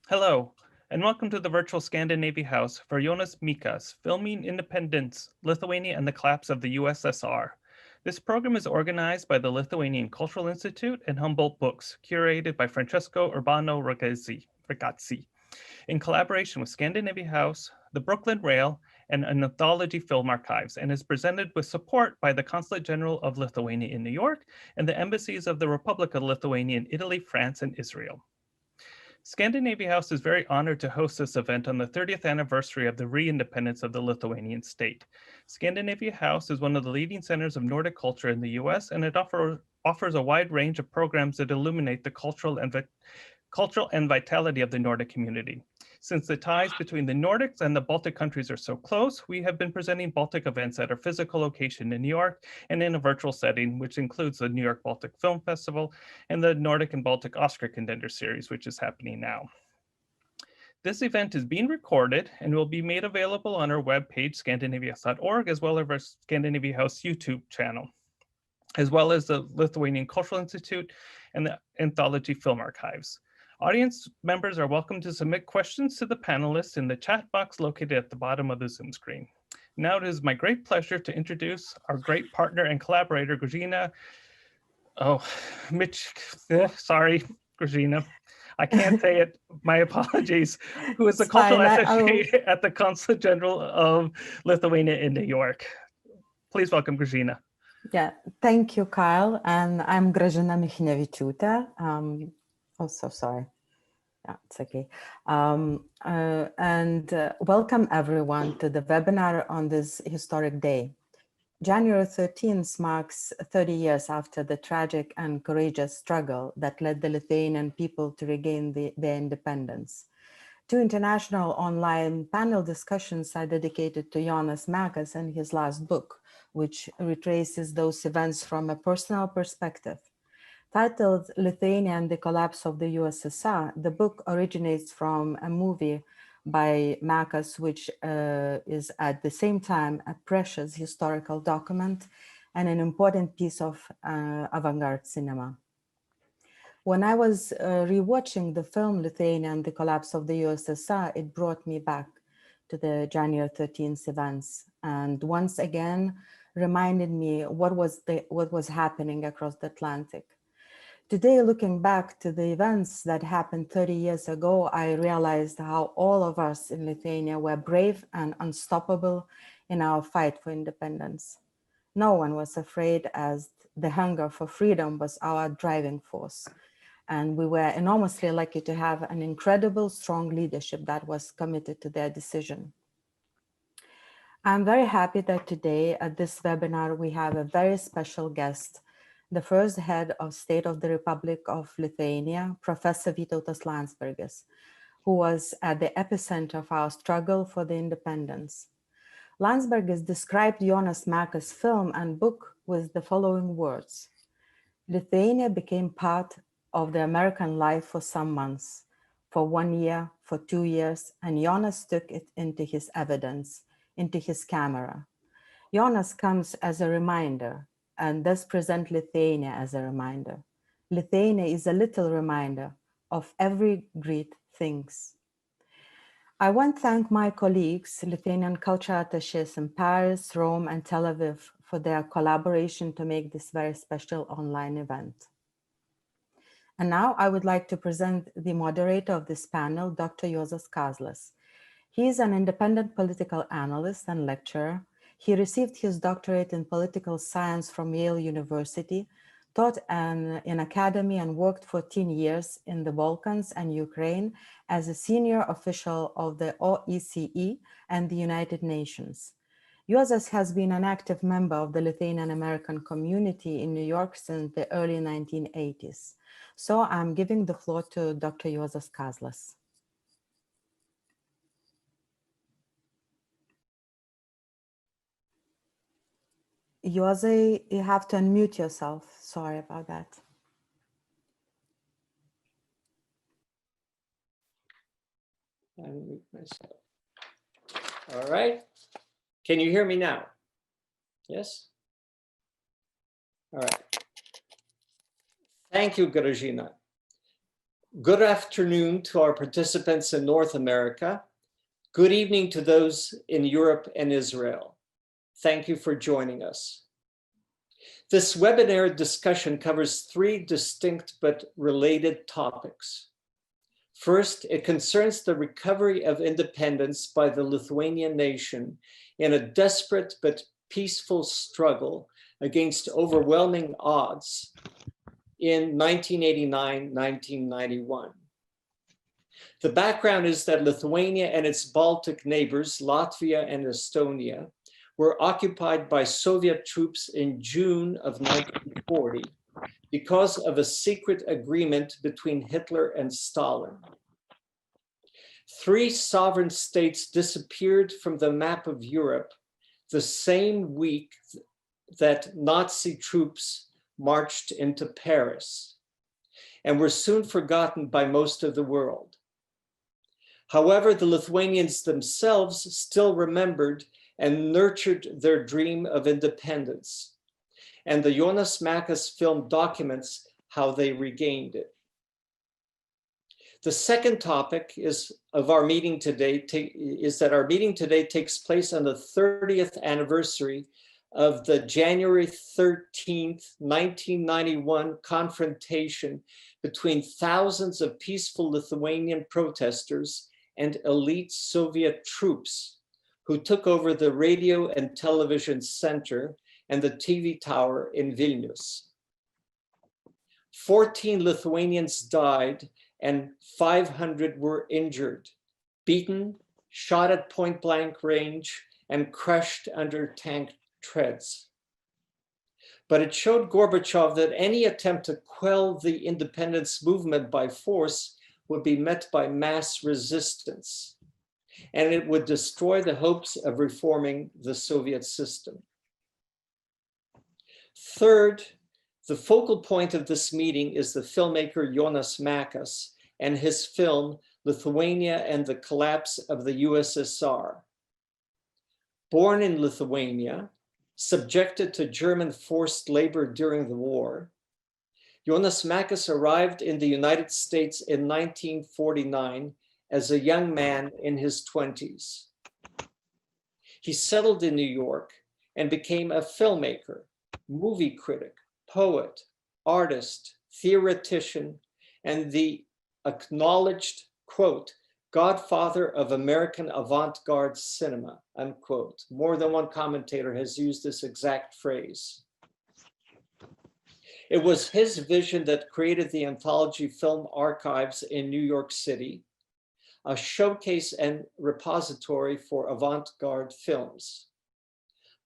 Hello, and welcome to the virtual Scandinavia House for Jonas Mekas, Filming Independence, Lithuania and the Collapse of the USSR. This program is organized by the Lithuanian Cultural Institute and Humboldt Books, curated by Francesco Urbano Ragazzi, in collaboration with Scandinavia House, the Brooklyn Rail, and an anthology film archives, and is presented with support by the Consulate General of Lithuania in New York and the embassies of the Republic of Lithuania in Italy, France, and Israel. Scandinavia House is very honored to host this event on the 30th anniversary of the re-independence of the Lithuanian state. Scandinavia House is one of the leading centers of Nordic culture in the US, and it offers a wide range of programs that illuminate the cultural and vitality of the Nordic community. Since the ties between the Nordics and the Baltic countries are so close, we have been presenting Baltic events at our physical location in New York and in a virtual setting, which includes the New York Baltic Film Festival and the Nordic and Baltic Oscar Contender Series, which is happening now. This event is being recorded and will be made available on our webpage, scandinaviahouse.org, as well as our Scandinavia House YouTube channel, as well as the Lithuanian Cultural Institute and the Anthology Film Archives. Audience members are welcome to submit questions to the panelists in the chat box located at the bottom of the Zoom screen. Now it is my great pleasure to introduce our great partner and collaborator, Grażyna. Sorry, Grażyna. I can't say it, my apologies, who is the cultural attaché at the Consulate General of Lithuania in New York. Please welcome Grażyna. Yeah, thank you, Kyle. And I'm Grażyna Michnevičiūtė. So sorry. Yeah, it's okay. Welcome everyone to the webinar on this historic day. January 13th marks 30 years after the tragic and courageous struggle that led the Lithuanian people to regain their independence. Two international online panel discussions are dedicated to Jonas Mekas and his last book, which retraces those events from a personal perspective. Titled Lithuania and the Collapse of the USSR, the book originates from a movie by Mekas, which is at the same time a precious historical document and an important piece of avant-garde cinema. When I was rewatching the film Lithuania and the Collapse of the USSR, it brought me back to the January 13th events, and once again reminded me what was happening across the Atlantic. Today, looking back to the events that happened 30 years ago, I realized how all of us in Lithuania were brave and unstoppable in our fight for independence. No one was afraid, as the hunger for freedom was our driving force. And we were enormously lucky to have an incredible, strong leadership that was committed to their decision. I'm very happy that today at this webinar, we have a very special guest, the first head of state of the Republic of Lithuania, Professor Vytautas Landsbergis, who was at the epicenter of our struggle for the independence. Landsbergis described Jonas Mekas' film and book with the following words: Lithuania became part of the American life for some months, for 1 year, for 2 years, and Jonas took it into his evidence, into his camera. Jonas comes as a reminder, and thus present Lithuania as a reminder. Lithuania is a little reminder of every great things. I want to thank my colleagues, Lithuanian culture attachés in Paris, Rome, and Tel Aviv for their collaboration to make this very special online event. And now I would like to present the moderator of this panel, Dr. Juozas Kazlas. He is an independent political analyst and lecturer. He received his doctorate in political science from Yale University, taught in academy and worked 14 years in the Balkans and Ukraine as a senior official of the OECE and the United Nations. Juozas has been an active member of the Lithuanian American community in New York since the early 1980s. So I'm giving the floor to Dr. Juozas Kazlas. Juozai, you have to unmute yourself. Sorry about that. Unmute myself. All right. Can you hear me now? Yes? All right. Thank you, Grażyna. Good afternoon to our participants in North America. Good evening to those in Europe and Israel. Thank you for joining us. This webinar discussion covers three distinct but related topics. First, it concerns the recovery of independence by the Lithuanian nation in a desperate but peaceful struggle against overwhelming odds in 1989-1991. The background is that Lithuania and its Baltic neighbors, Latvia and Estonia, were occupied by Soviet troops in June of 1940 because of a secret agreement between Hitler and Stalin. Three sovereign states disappeared from the map of Europe the same week that Nazi troops marched into Paris and were soon forgotten by most of the world. However, the Lithuanians themselves still remembered and nurtured their dream of independence. And the Jonas Mekas film documents how they regained it. The second topic is that our meeting today takes place on the 30th anniversary of the January 13th, 1991 confrontation between thousands of peaceful Lithuanian protesters and elite Soviet troops who took over the radio and television center and the TV tower in Vilnius. 14 Lithuanians died and 500 were injured, beaten, shot at point-blank range, and crushed under tank treads. But it showed Gorbachev that any attempt to quell the independence movement by force would be met by mass resistance, and it would destroy the hopes of reforming the Soviet system. Third, the focal point of this meeting is the filmmaker Jonas Mekas and his film, Lithuania and the Collapse of the USSR. Born in Lithuania, subjected to German forced labor during the war, Jonas Mekas arrived in the United States in 1949 as a young man in his 20s. He settled in New York and became a filmmaker, movie critic, poet, artist, theoretician, and the acknowledged, quote, godfather of American avant-garde cinema, unquote. More than one commentator has used this exact phrase. It was his vision that created the Anthology Film Archives in New York City, a showcase and repository for avant-garde films.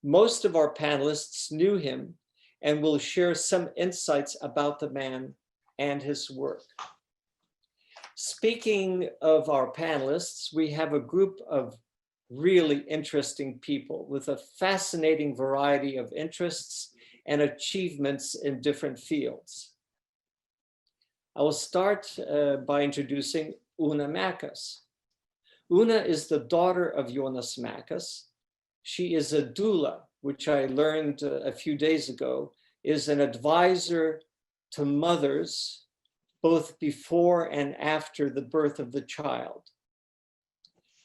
Most of our panelists knew him and will share some insights about the man and his work. Speaking of our panelists, we have a group of really interesting people with a fascinating variety of interests and achievements in different fields. I will start by introducing Una Mekas. Una is the daughter of Jonas Mekas. She is a doula, which I learned a few days ago, is an advisor to mothers both before and after the birth of the child.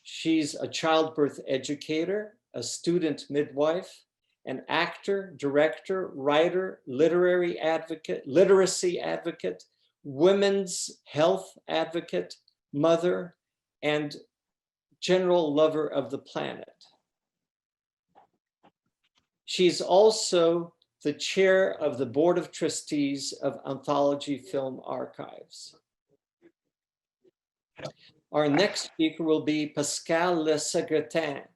She's a childbirth educator, a student midwife, an actor, director, writer, literacy advocate, women's health advocate, mother, and general lover of the planet. She's also the chair of the Board of Trustees of Anthology Film Archives. Our next speaker will be Pascal Le Secretin.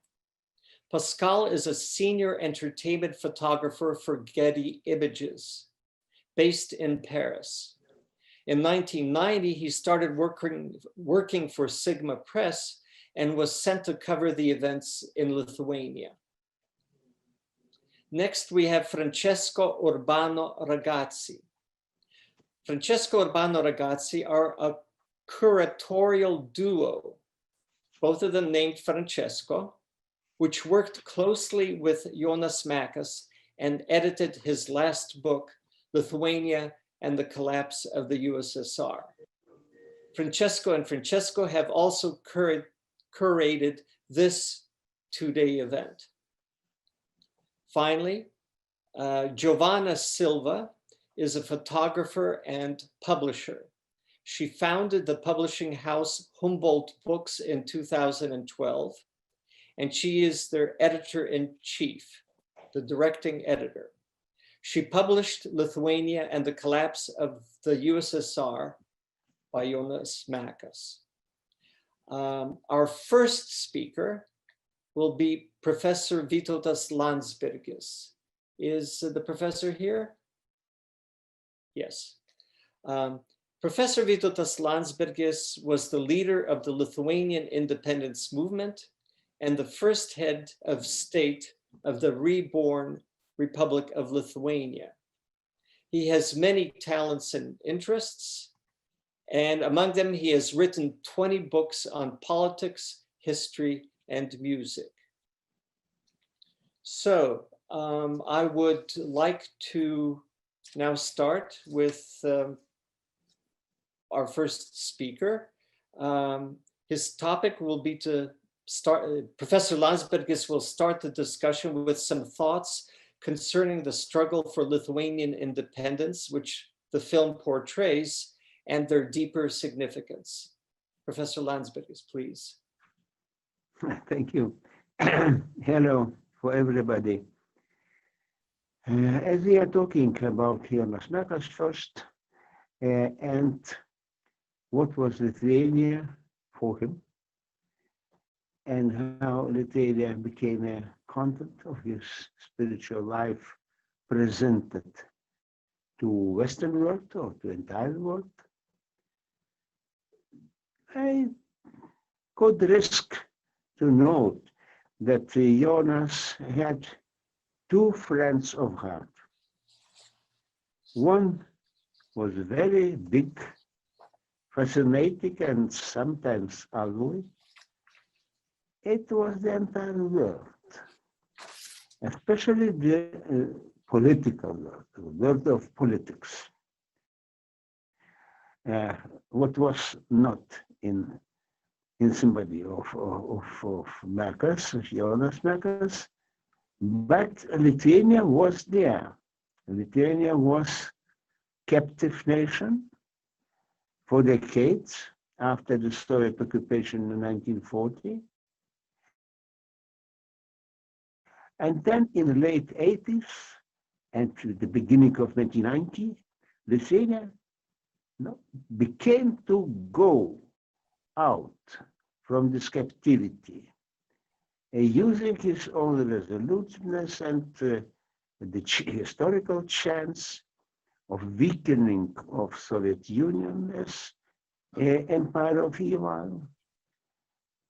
Pascal is a senior entertainment photographer for Getty Images, based in Paris. In 1990, he started working for Sigma Press and was sent to cover the events in Lithuania. Next, we have Francesco Urbano Ragazzi. Francesco Urbano Ragazzi are a curatorial duo, both of them named Francesco, which worked closely with Jonas Mekas and edited his last book, Lithuania and the Collapse of the USSR. Francesco and Francesco have also curated this two-day event. Finally, Giovanna Silva is a photographer and publisher. She founded the publishing house Humboldt Books in 2012, and she is their editor-in-chief, the directing editor. She published Lithuania and the Collapse of the USSR by Jonas Mekas. Our first speaker will be Professor Vytautas Landsbergis. Is the professor here? Yes. Professor Vytautas Landsbergis was the leader of the Lithuanian independence movement and the first head of state of the reborn Republic of Lithuania. He has many talents and interests, and among them he has written 20 books on politics, history, and music. So I would like to now start with our first speaker. His topic will be to start, Professor Landsbergis will start the discussion with some thoughts concerning the struggle for Lithuanian independence, which the film portrays, and their deeper significance. Professor Landsbergis, please. Thank you. Hello for everybody. As we are talking about Jonas Mekas first, and what was Lithuania for him, and how Lithuania became a content of his spiritual life presented to Western world or to entire world, I could risk to note that Jonas had two friends of heart. One was very big, fascinating, and sometimes ugly. It was the entire world, especially the political world, the world of politics. What was not in somebody of Mekas, Jonas Mekas, but Lithuania was there. Lithuania was captive nation for decades after the Soviet occupation in 1940. And then in the late 80s and to the beginning of 1990, Lithuania became to go out from this captivity, using his own resoluteness and the historical chance of weakening of Soviet Union as empire of evil.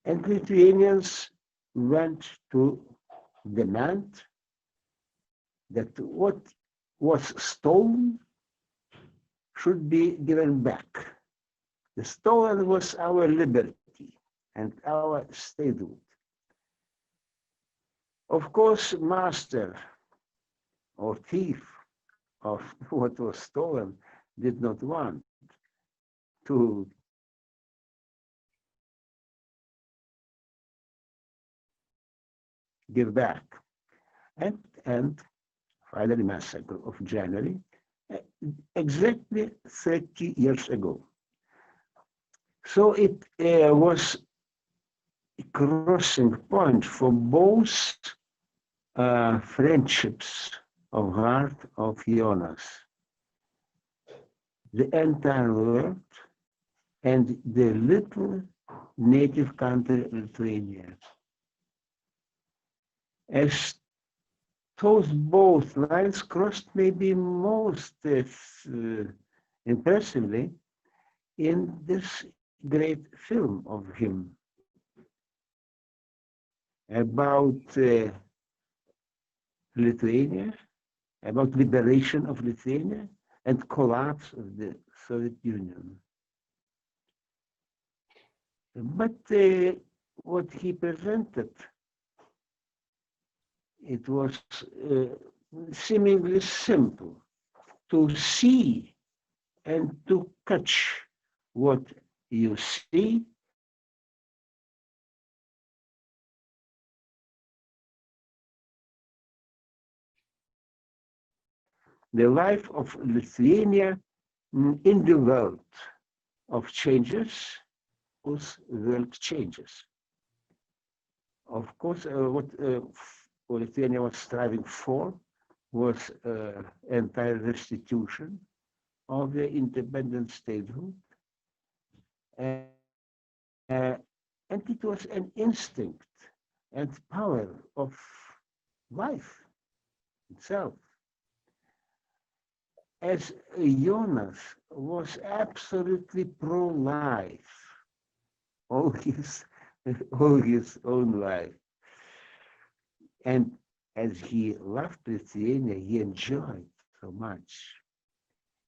And Lithuanians went to demand that what was stolen should be given back. The stolen was our liberty and our statehood. Of course, master or thief of what was stolen did not want to give back. And finally, massacre of January, exactly 30 years ago. So it was a crossing point for both friendships of heart of Jonas, the entire world and the little native country Lithuania. As those both lines crossed maybe most impressively in this great film of him about Lithuania, about liberation of Lithuania and collapse of the Soviet Union. But what he presented, it was seemingly simple to see and to catch what you see the life of Lithuania in the world of changes, whose world changes. Of course, what Lithuania was striving for was entire restitution of the independent statehood. And it was an instinct and power of life itself. As Jonas was absolutely pro-life all his own life. And as he loved Lithuania, he enjoyed so much.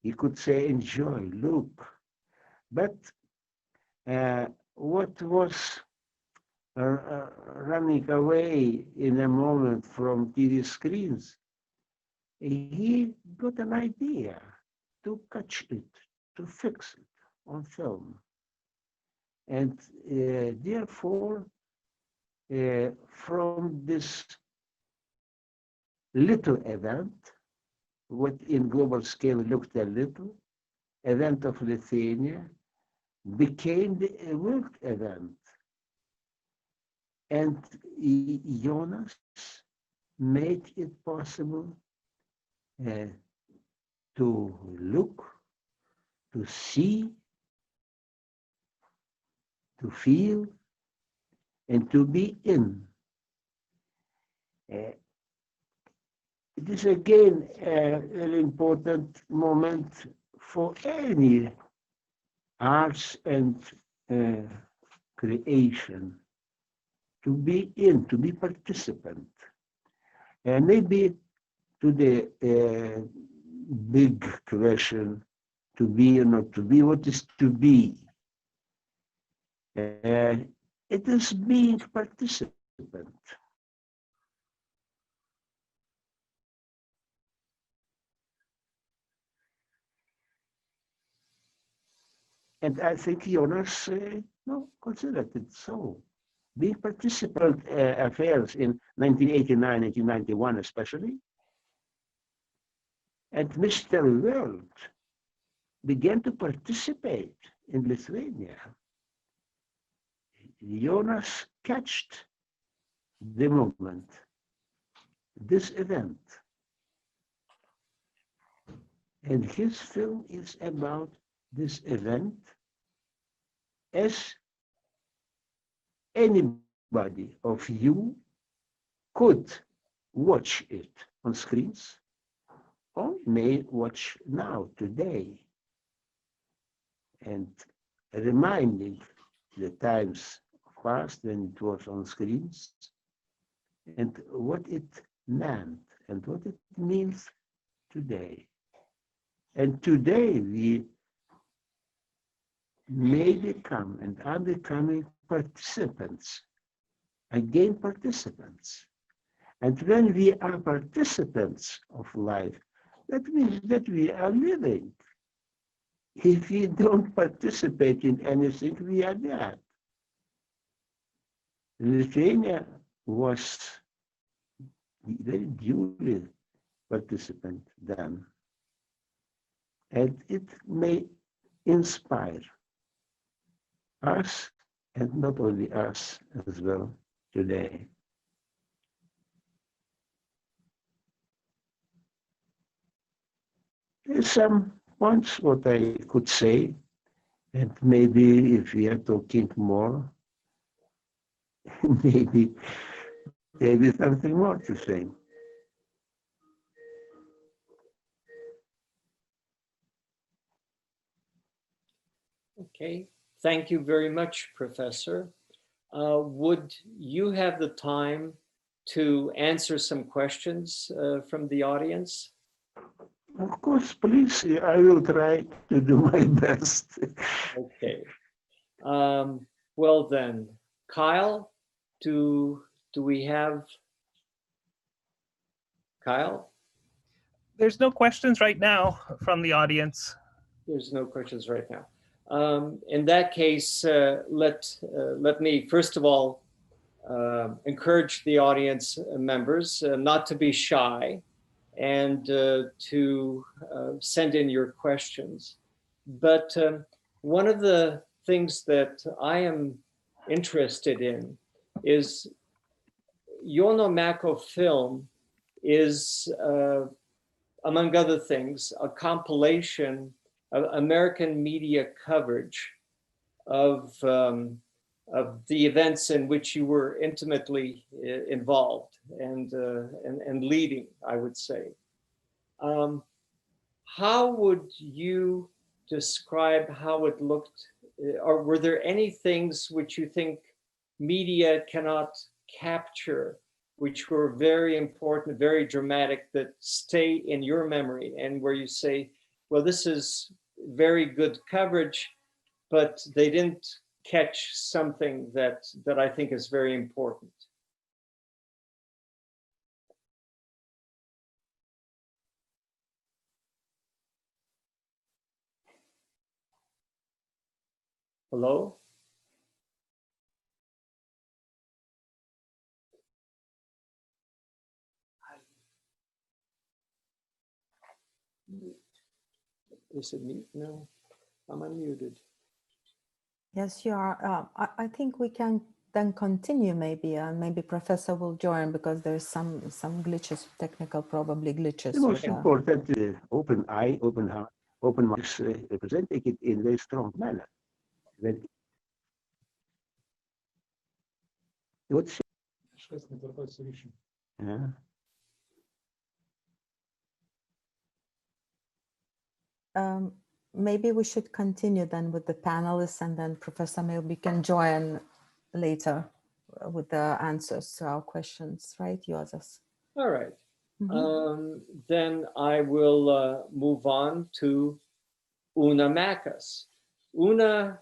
He could say, enjoy, look. But what was running away in a moment from TV screens, he got an idea to catch it, to fix it on film. And therefore, from this little event, what in global scale looked a little, event of Lithuania, became the world event. And Jonas made it possible to look, to see, to feel, and to be in. It is again an important moment for any arts and creation, to be in, to be participant. And maybe to the big question, to be or not to be, what is to be? It is being participant. And I think Jonas considered it so. Being participant affairs in 1989, 1991 especially, and Mr. World began to participate in Lithuania. Jonas catched the moment, this event. And his film is about this event as anybody of you could watch it on screens or may watch now, today, and reminding the times past when it was on screens and what it meant and what it means today. And today we may become and are becoming participants, again participants. And when we are participants of life, that means that we are living. If we don't participate in anything, we are dead. Lithuania was very duly participant then. And it may inspire us, and not only us as well, today. There's some points what I could say, and maybe if we are talking more, maybe something more to say. Okay, thank you very much, Professor. Would you have the time to answer some questions from the audience? Of course, please, I will try to do my best. Okay. Well then, Kyle, do we have Kyle? There's no questions right now from the audience. There's no questions right now. In that case, let me first of all encourage the audience members not to be shy and to send in your questions. But one of the things that I am interested in is Jonas Mekas film is, among other things, a compilation of American media coverage of the events in which you were intimately involved and leading, I would say. How would you describe how it looked, or were there any things which you think media cannot capture, which were very important, very dramatic, that stay in your memory, and where you say, well, this is very good coverage, but they didn't catch something that I think is very important? Hello? Is it mute? No, I'm unmuted. Yes, you are. I think we can then continue maybe, and maybe Professor will join because there's some glitches, technical probably glitches. The most important, open eye, open heart, open mind, representing it in a very strong manner. Then, what's yeah. Maybe we should continue then with the panelists, and then Professor maybe can join later with the answers to our questions, right, Jonas? All right. Then I will move on to Jonas Mekas. Una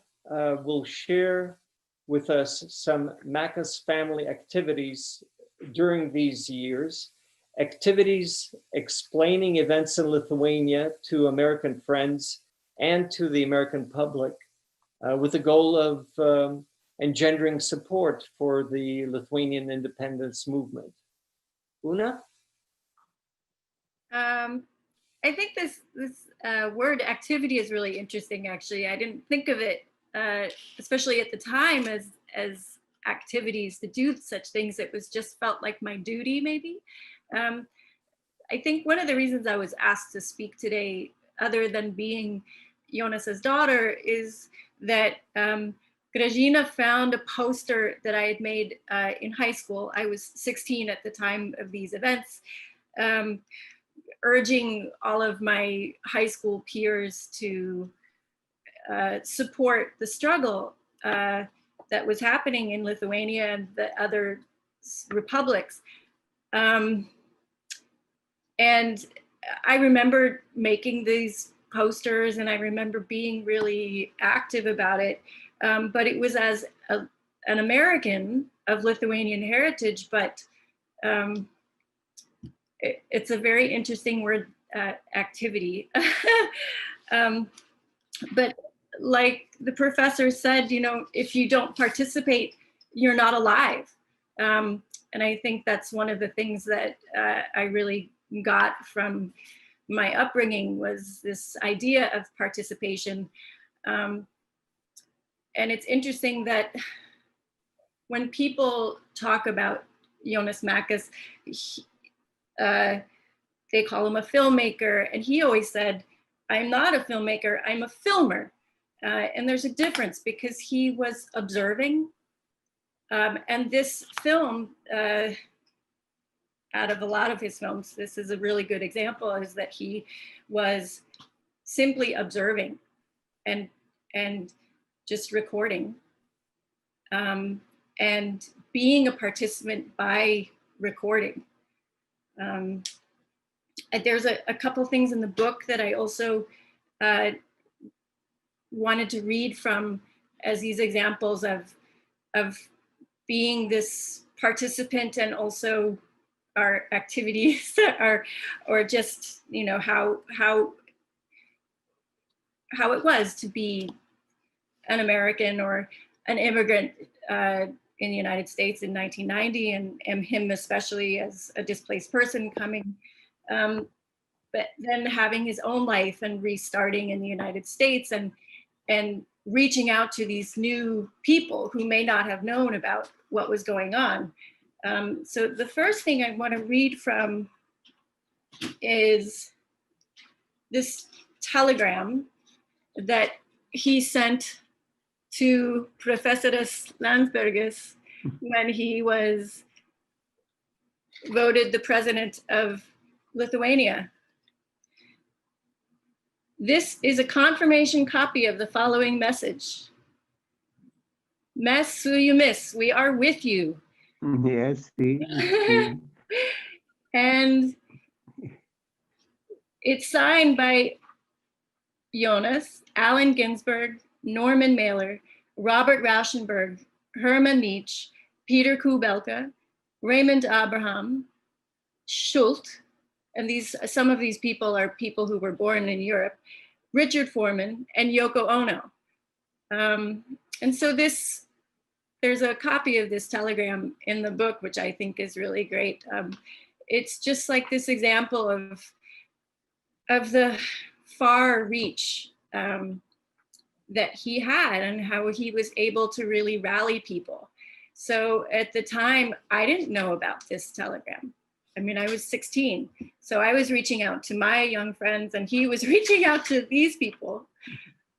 will share with us some Mekas family activities during these years, activities explaining events in Lithuania to American friends and to the American public, with the goal of engendering support for the Lithuanian independence movement. Una? I think this word activity is really interesting, actually. I didn't think of it, especially at the time, as activities to do such things. It was just felt like my duty, maybe. I think one of the reasons I was asked to speak today, other than being Jonas's daughter, is that Grażyna found a poster that I had made in high school. I was 16 at the time of these events, urging all of my high school peers to support the struggle that was happening in Lithuania and the other republics. And I remember making these posters, and I remember being really active about it. But it was as an American of Lithuanian heritage, but it's a very interesting word, activity. But like the professor said, you know, if you don't participate, you're not alive. And I think that's one of the things that I really got from my upbringing, was this idea of participation. And it's interesting that when people talk about Jonas Mekas, they call him a filmmaker, and he always said, I'm not a filmmaker, I'm a filmer. And there's a difference, because he was observing. And this film, out of a lot of his films, this is a really good example, is that he was simply observing and just recording, and being a participant by recording. There's a couple things in the book that I also wanted to read from as these examples of being this participant, and also our activities are, or just, you know, how it was to be an American or an immigrant in the United States in 1990, and him especially as a displaced person coming, but then having his own life and restarting in the United States, and reaching out to these new people who may not have known about what was going on. So the first thing I want to read from is this telegram that he sent to Professor Landsbergis when he was voted the president of Lithuania. This is a confirmation copy of the following message. Mes su jumis, we are with you. Yes, And it's signed by Jonas, Allen Ginsberg, Norman Mailer, Robert Rauschenberg, Hermann Nietzsche, Peter Kubelka, Raymond Abraham, Schult, and some of these people are people who were born in Europe, Richard Foreman, and Yoko Ono. And so there's a copy of this telegram in the book, which I think is really great. It's just like this example of the far reach that he had and how he was able to really rally people. So at the time, I didn't know about this telegram. I mean, I was 16, so I was reaching out to my young friends and he was reaching out to these people.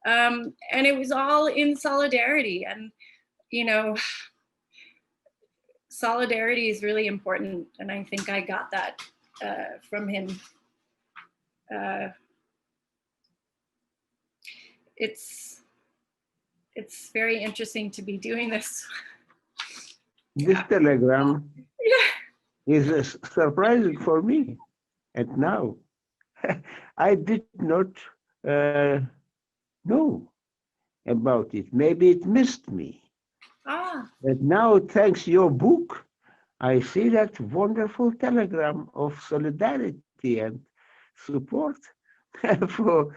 And it was all in solidarity. And, you know, solidarity is really important. And I think I got that from him. It's very interesting to be doing this. This telegram Yeah. is surprising for me. And now, I did not know about it. Maybe it missed me. But now, thanks to your book, I see that wonderful telegram of solidarity and support for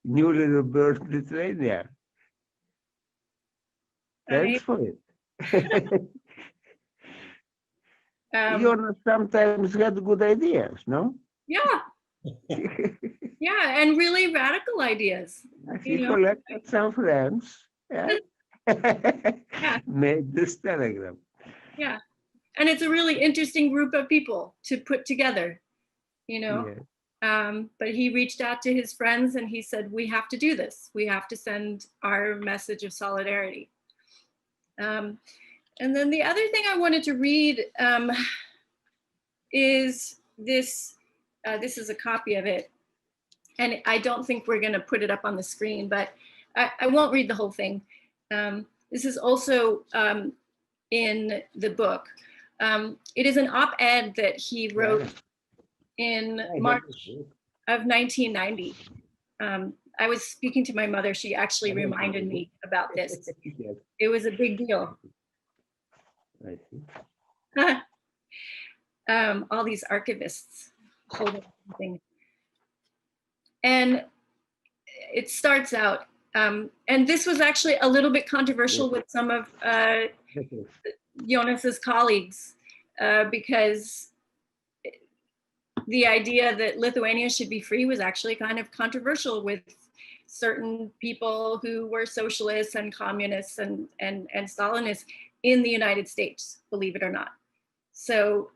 newly rebirthed Lithuania. Thanks for it. Jonas sometimes had good ideas, no? Yeah. Yeah, and really radical ideas. He collected some friends. Yeah. Made this telegram. Yeah. And it's a really interesting group of people to put together, you know. Yeah. But he reached out to his friends and he said, we have to do this. We have to send our message of solidarity. And then the other thing I wanted to read is this. This is a copy of it. And I don't think we're going to put it up on the screen, but I won't read the whole thing. This is also in the book. It is an op-ed that he wrote in March of 1990. I was speaking to my mother. She actually reminded me about this. It was a big deal. I see. All these archivists holding something. And it starts out, and this was actually a little bit controversial with some of Jonas's colleagues, because the idea that Lithuania should be free was actually kind of controversial with certain people who were socialists and communists and Stalinists in the United States, believe it or not. So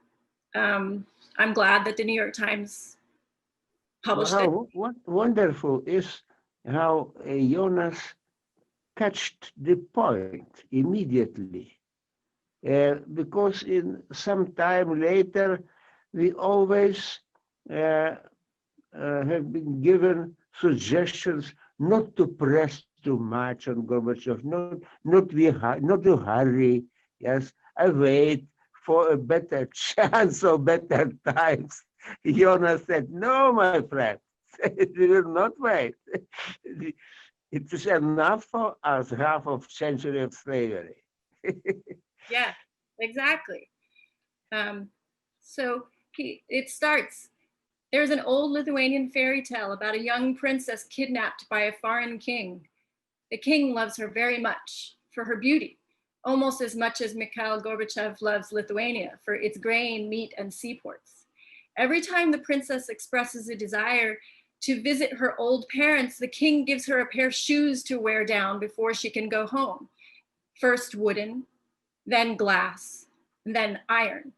I'm glad that the New York Times published it. What wonderful is how Jonas catched the point immediately, because in some time later we always have been given suggestions not to press too much on Gorbachev, not to hurry. Yes, I wait for a better chance or better times. Jonas said, "No, my friend, we will not wait. It is enough for us, half of century of slavery." Yeah, exactly. So it starts. There's an old Lithuanian fairy tale about a young princess kidnapped by a foreign king. The king loves her very much for her beauty, almost as much as Mikhail Gorbachev loves Lithuania for its grain, meat, and seaports. Every time the princess expresses a desire to visit her old parents, the king gives her a pair of shoes to wear down before she can go home. First wooden, then glass, then iron.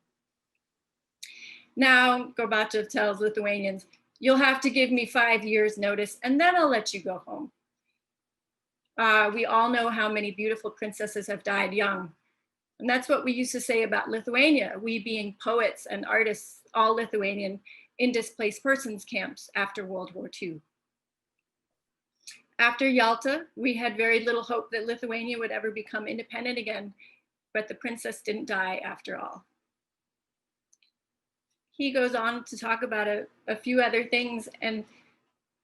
Now, Gorbachev tells Lithuanians, you'll have to give me 5 years notice and then I'll let you go home. We all know how many beautiful princesses have died young. And that's what we used to say about Lithuania, we being poets and artists, all Lithuanian, in displaced persons camps after World War II. After Yalta, we had very little hope that Lithuania would ever become independent again, but the princess didn't die after all. He goes on to talk about a few other things, and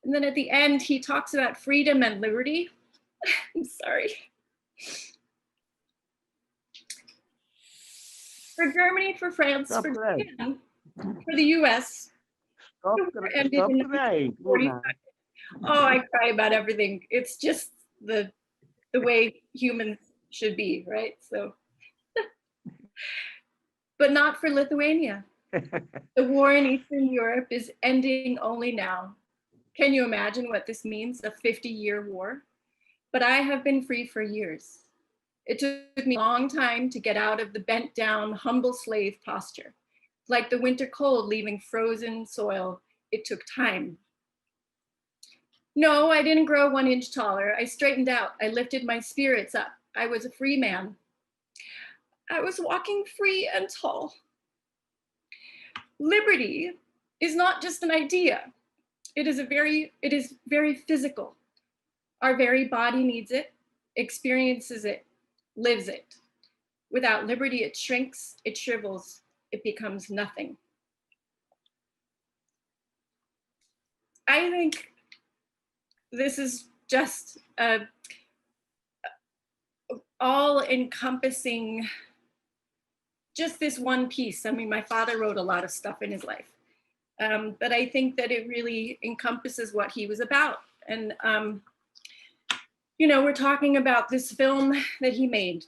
then at the end, he talks about freedom and liberty. I'm sorry. For Germany, for France, Stop for crying. Japan, for the US, Stop, ended stop in crying, 1945. Una. Oh, I cry about everything. It's just the way humans should be, right? So, but not for Lithuania. The war in Eastern Europe is ending only now. Can you imagine what this means, a 50-year war? But I have been free for years. It took me a long time to get out of the bent down, humble slave posture. Like the winter cold leaving frozen soil, it took time. No, I didn't grow 1 inch taller. I straightened out. I lifted my spirits up. I was a free man. I was walking free and tall. Liberty is not just an idea. It is very physical. Our very body needs it, experiences it, lives it. Without liberty, it shrinks, it shrivels, it becomes nothing. I think this is just all-encompassing, just this one piece. I mean, my father wrote a lot of stuff in his life, but I think that it really encompasses what he was about. And, you know, we're talking about this film that he made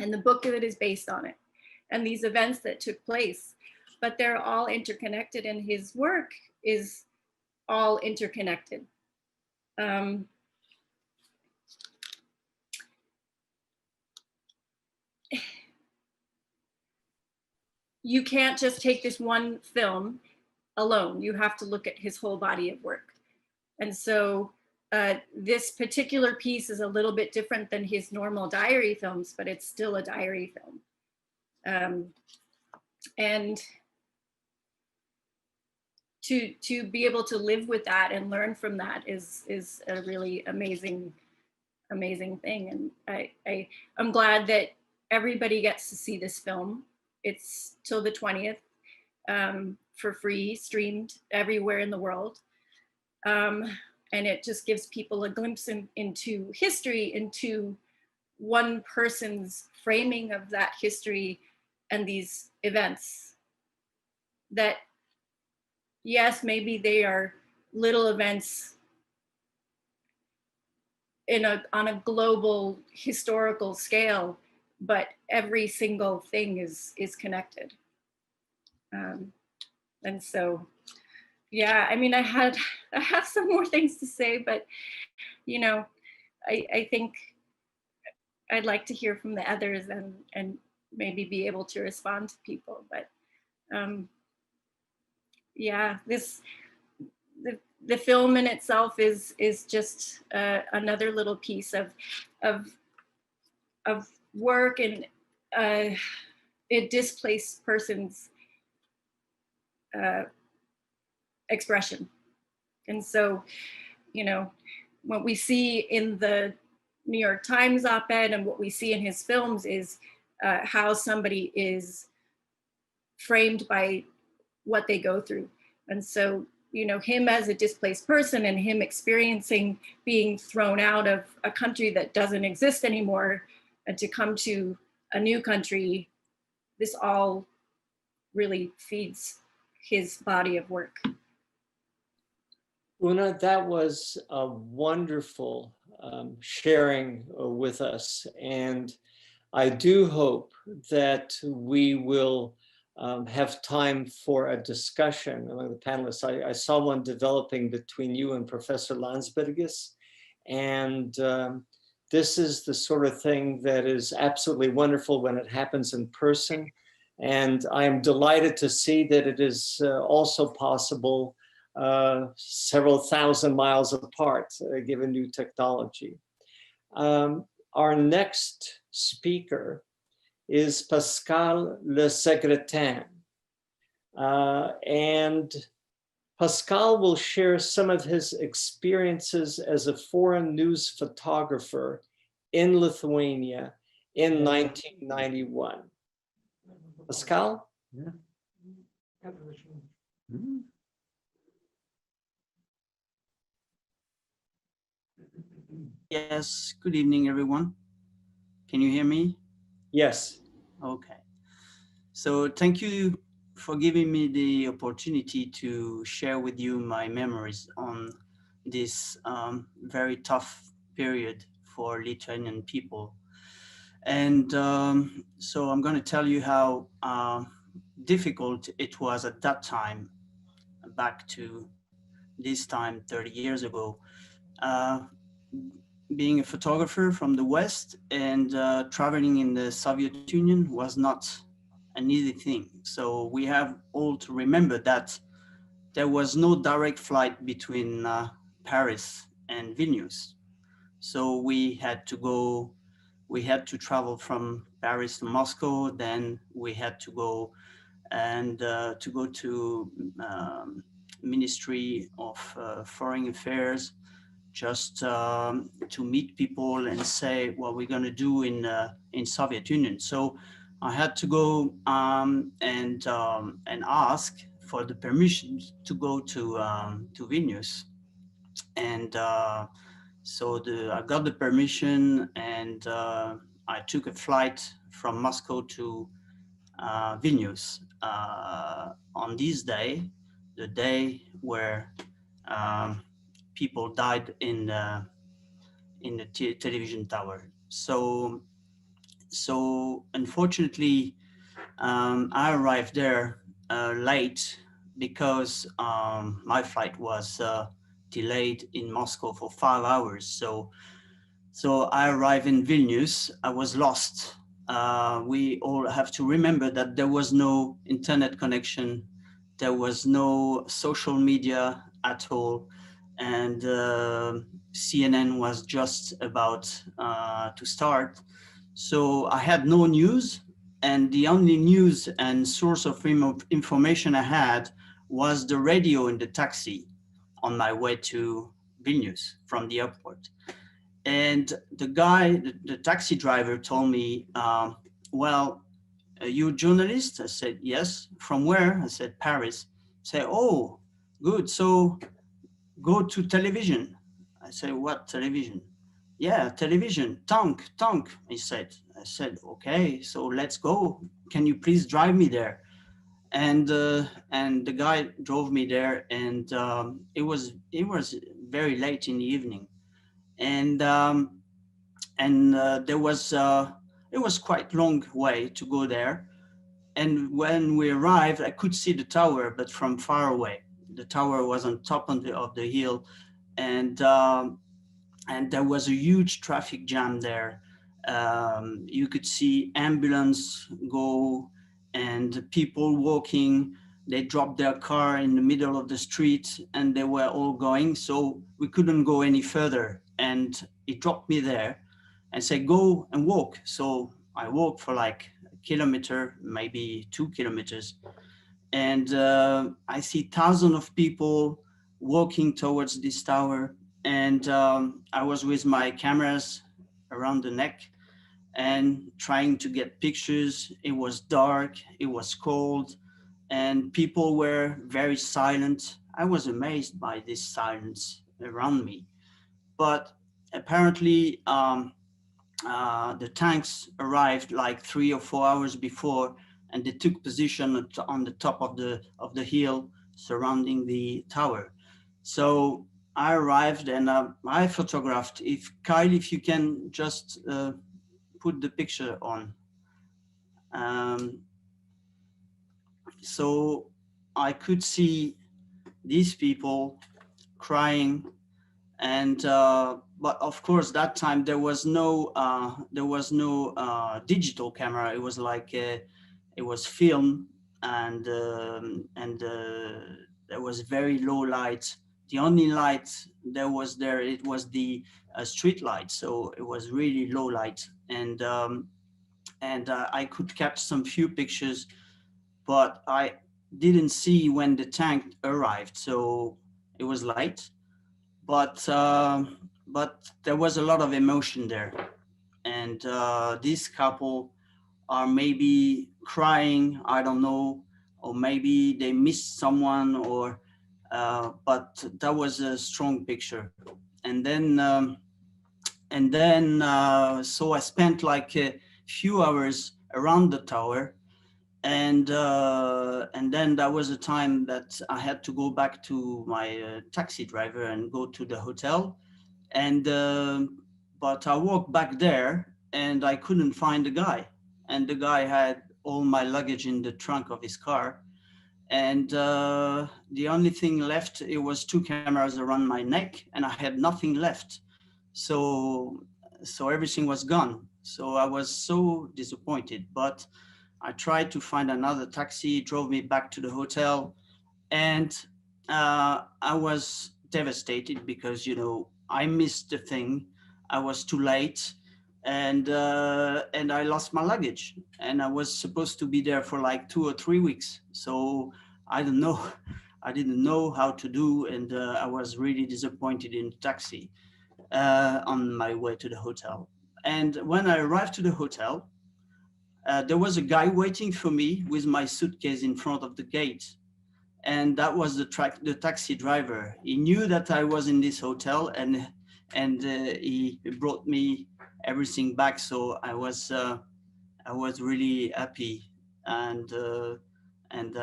and the book that is based on it and these events that took place, but they're all interconnected and his work is all interconnected. You can't just take this one film alone. You have to look at his whole body of work. And so this particular piece is a little bit different than his normal diary films, but it's still a diary film. And to be able to live with that and learn from that is a really amazing thing. And I'm glad that everybody gets to see this film. It's till the 20th for free, streamed everywhere in the world. And it just gives people a glimpse into history, into one person's framing of that history and these events that, yes, maybe they are little events on a global historical scale, but every single thing is connected. And so, yeah, I mean, I have some more things to say, but, you know, I think I'd like to hear from the others and maybe be able to respond to people. But yeah, the film in itself is just another little piece of work and a displaced person's expression. And so, you know, what we see in the New York Times op-ed and what we see in his films is how somebody is framed by what they go through. And so, you know, him as a displaced person and him experiencing being thrown out of a country that doesn't exist anymore and to come to a new country, this all really feeds his body of work. Una, that was a wonderful sharing with us. And I do hope that we will have time for a discussion among the panelists. I saw one developing between you and Professor Landsbergis. And this is the sort of thing that is absolutely wonderful when it happens in person. And I am delighted to see that it is also possible several thousand miles apart, given new technology. Our next speaker is Pascal Le Secrétaire. And Pascal will share some of his experiences as a foreign news photographer in Lithuania in 1991. Pascal? Yeah. Yes, good evening, everyone. Can you hear me? Yes. Okay. So thank you for giving me the opportunity to share with you my memories on this very tough period for Lithuanian people. And so I'm going to tell you how difficult it was at that time, back to this time 30 years ago. Being a photographer from the West and traveling in the Soviet Union was not an easy thing. So we have all to remember that there was no direct flight between Paris and Vilnius. So we had to travel from Paris to Moscow, then we had to go to Ministry of Foreign Affairs, just to meet people and say what we're going to do in Soviet Union. So I had to go and ask for the permission to go to Vilnius, and so I got the permission, and I took a flight from Moscow to Vilnius on this day, the day where people died in the television tower. So unfortunately, I arrived there late because my flight was delayed in Moscow for 5 hours. So I arrived in Vilnius. I was lost. We all have to remember that there was no internet connection. There was no social media at all. And CNN was just about to start. So I had no news, and the only news and source of information I had was the radio in the taxi on my way to Vilnius from the airport. And the taxi driver told me, well, are you a journalist? I said, yes. From where? I said, Paris. Say, oh, good. So go to television. I said, what television? Yeah, television, tank, he said. I said, okay, so let's go. Can you please drive me there? And the guy drove me there, and it was very late in the evening. And it was quite long way to go there. And when we arrived, I could see the tower, but from far away. The tower was on top of the hill, and there was a huge traffic jam there. You could see ambulance go and people walking. They dropped their car in the middle of the street, and they were all going. So we couldn't go any further. And he dropped me there and said, go and walk. So I walked for like a kilometer, maybe 2 kilometers. And I see thousands of people walking towards this tower. And I was with my cameras around the neck and trying to get pictures. It was dark, it was cold, and people were very silent. I was amazed by this silence around me. But apparently the tanks arrived like 3 or 4 hours before, and they took position on the top of the hill surrounding the tower. So I arrived and I photographed. If Kyle, if you can just put the picture on. So I could see these people crying, and but of course that time there was no digital camera. It was like it was film, and there was very low light. The only light there was there, it was the street light, so it was really low light, and I could catch some few pictures, but I didn't see when the tank arrived, so it was light, but there was a lot of emotion there, and this couple are maybe crying, I don't know, or maybe they missed someone, or but that was a strong picture. And then so I spent like a few hours around the tower, and then there was a time that I had to go back to my taxi driver and go to the hotel, and but I walked back there and I couldn't find the guy, and the guy had all my luggage in the trunk of his car, and the only thing left, it was two cameras around my neck, and I had nothing left, so everything was gone. So I was so disappointed, but I tried to find another taxi, drove me back to the hotel, and I was devastated because, you know, I missed the thing. I was too late, and I lost my luggage, and I was supposed to be there for like 2 or 3 weeks. So I don't know, I didn't know how to do, and I was really disappointed in the taxi on my way to the hotel. And when I arrived to the hotel, there was a guy waiting for me with my suitcase in front of the gate. And that was the taxi driver. He knew that I was in this hotel, and he brought me everything back. So I was really happy, and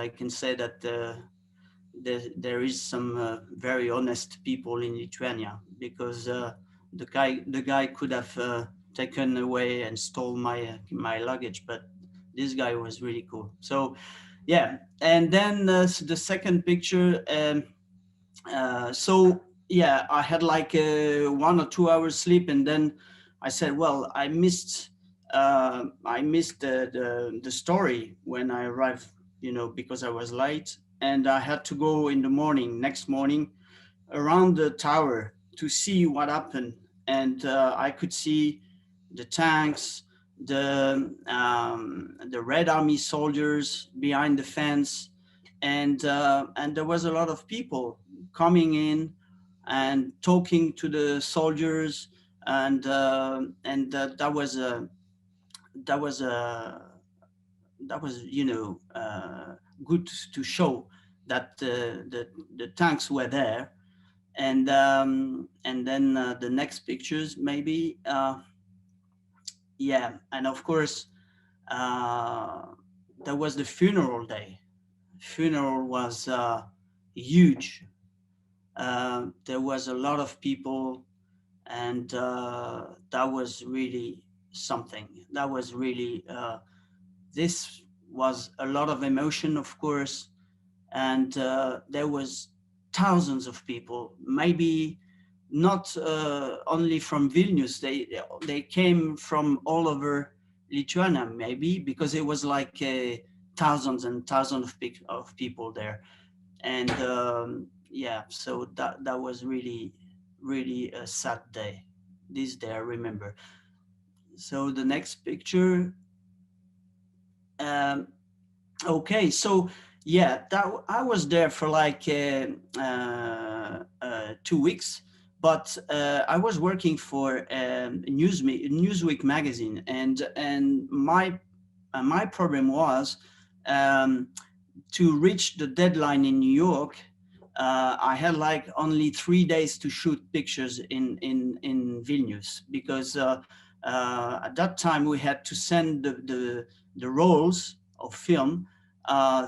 I can say that there is some very honest people in Lithuania, because the guy could have taken away and stole my luggage, but this guy was really cool. So yeah, and then the second picture, so yeah, I had like 1 or 2 hours sleep, and then I said, well, I missed the story when I arrived, you know, because I was late, and I had to go in the next morning around the tower to see what happened. And I could see the tanks, the Red Army soldiers behind the fence, and there was a lot of people coming in and talking to the soldiers, and that was you know, good to show that the tanks were there. And then the next pictures maybe, yeah, and of course there was the funeral day. Funeral was huge. There was a lot of people, and that was really something. That was really this was a lot of emotion, of course, and there was thousands of people, maybe not only from Vilnius. They came from all over Lithuania, maybe, because it was like thousands and thousands of people there. And yeah, so that was really a sad day. This day I remember. So the next picture. Okay, so yeah, I was there for like 2 weeks, but I was working for Newsweek magazine, and my problem was to reach the deadline in New York. I had like only 3 days to shoot pictures in Vilnius, because at that time we had to send the rolls of film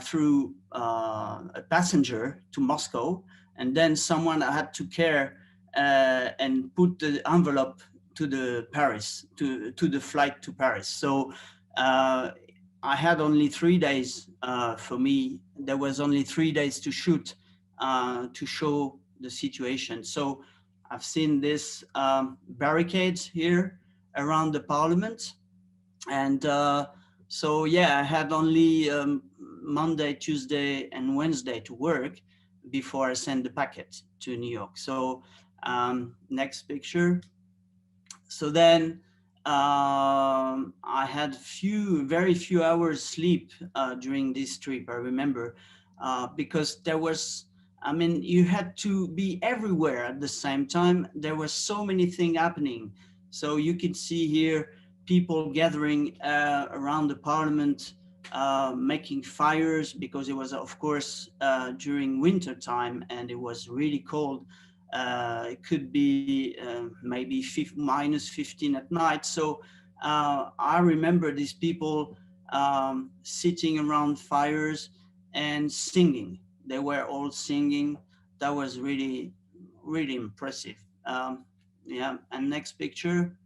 through a passenger to Moscow, and then someone had to care and put the envelope to the Paris, to the flight to Paris. So I had only 3 days for me. There was only 3 days to shoot, to show the situation. So I've seen this barricades here around the parliament. And so, yeah, I had only Monday, Tuesday, and Wednesday to work before I sent the packet to New York. So next picture. So then I had very few hours sleep during this trip, I remember, because there was, I mean, you had to be everywhere at the same time. There were so many things happening. So you can see here people gathering around the parliament, making fires, because it was, of course, during winter time and it was really cold. It could be maybe minus 15 at night. So I remember these people sitting around fires and singing. They were all singing. That was really, really impressive. Yeah, and next picture.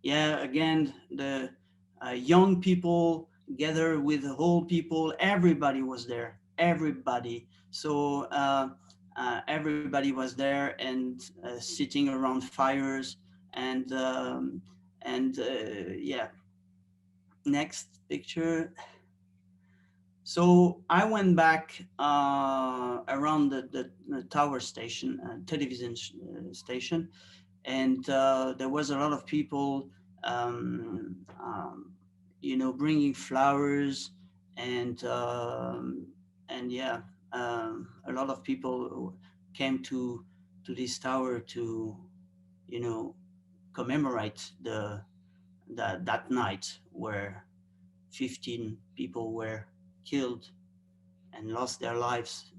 Yeah, again, the young people gather with the whole people. Everybody was there, everybody. So everybody was there and sitting around fires and yeah. Next picture. So I went back around the tower station, television station, and there was a lot of people, you know, bringing flowers, and yeah, a lot of people came to this tower to, you know, commemorate that night where 15 people were killed and lost their lives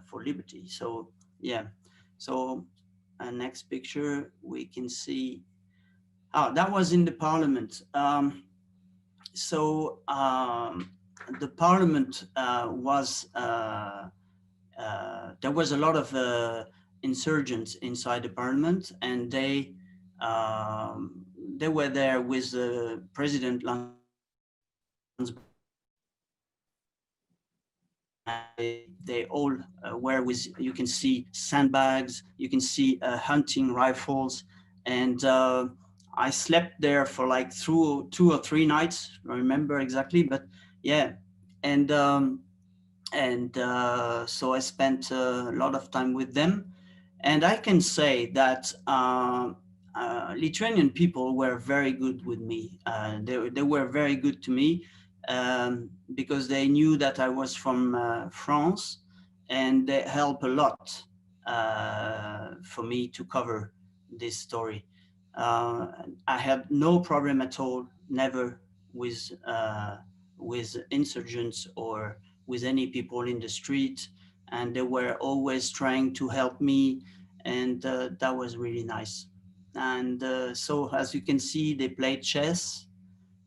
for liberty. So yeah, so next picture we can see, oh, that was in the parliament. So the parliament was, there was a lot of insurgents inside the parliament, and they were there with President Landsbergis. They all were with, you can see sandbags, you can see hunting rifles, and I slept there for like through 2 or 3 nights, I don't remember exactly, but yeah, and so I spent a lot of time with them, and I can say that Lithuanian people were very good with me. They were very good to me. Because they knew that I was from France, and they helped a lot for me to cover this story. I had no problem at all, never with insurgents or with any people in the street, and they were always trying to help me, and that was really nice. And so as you can see, they played chess.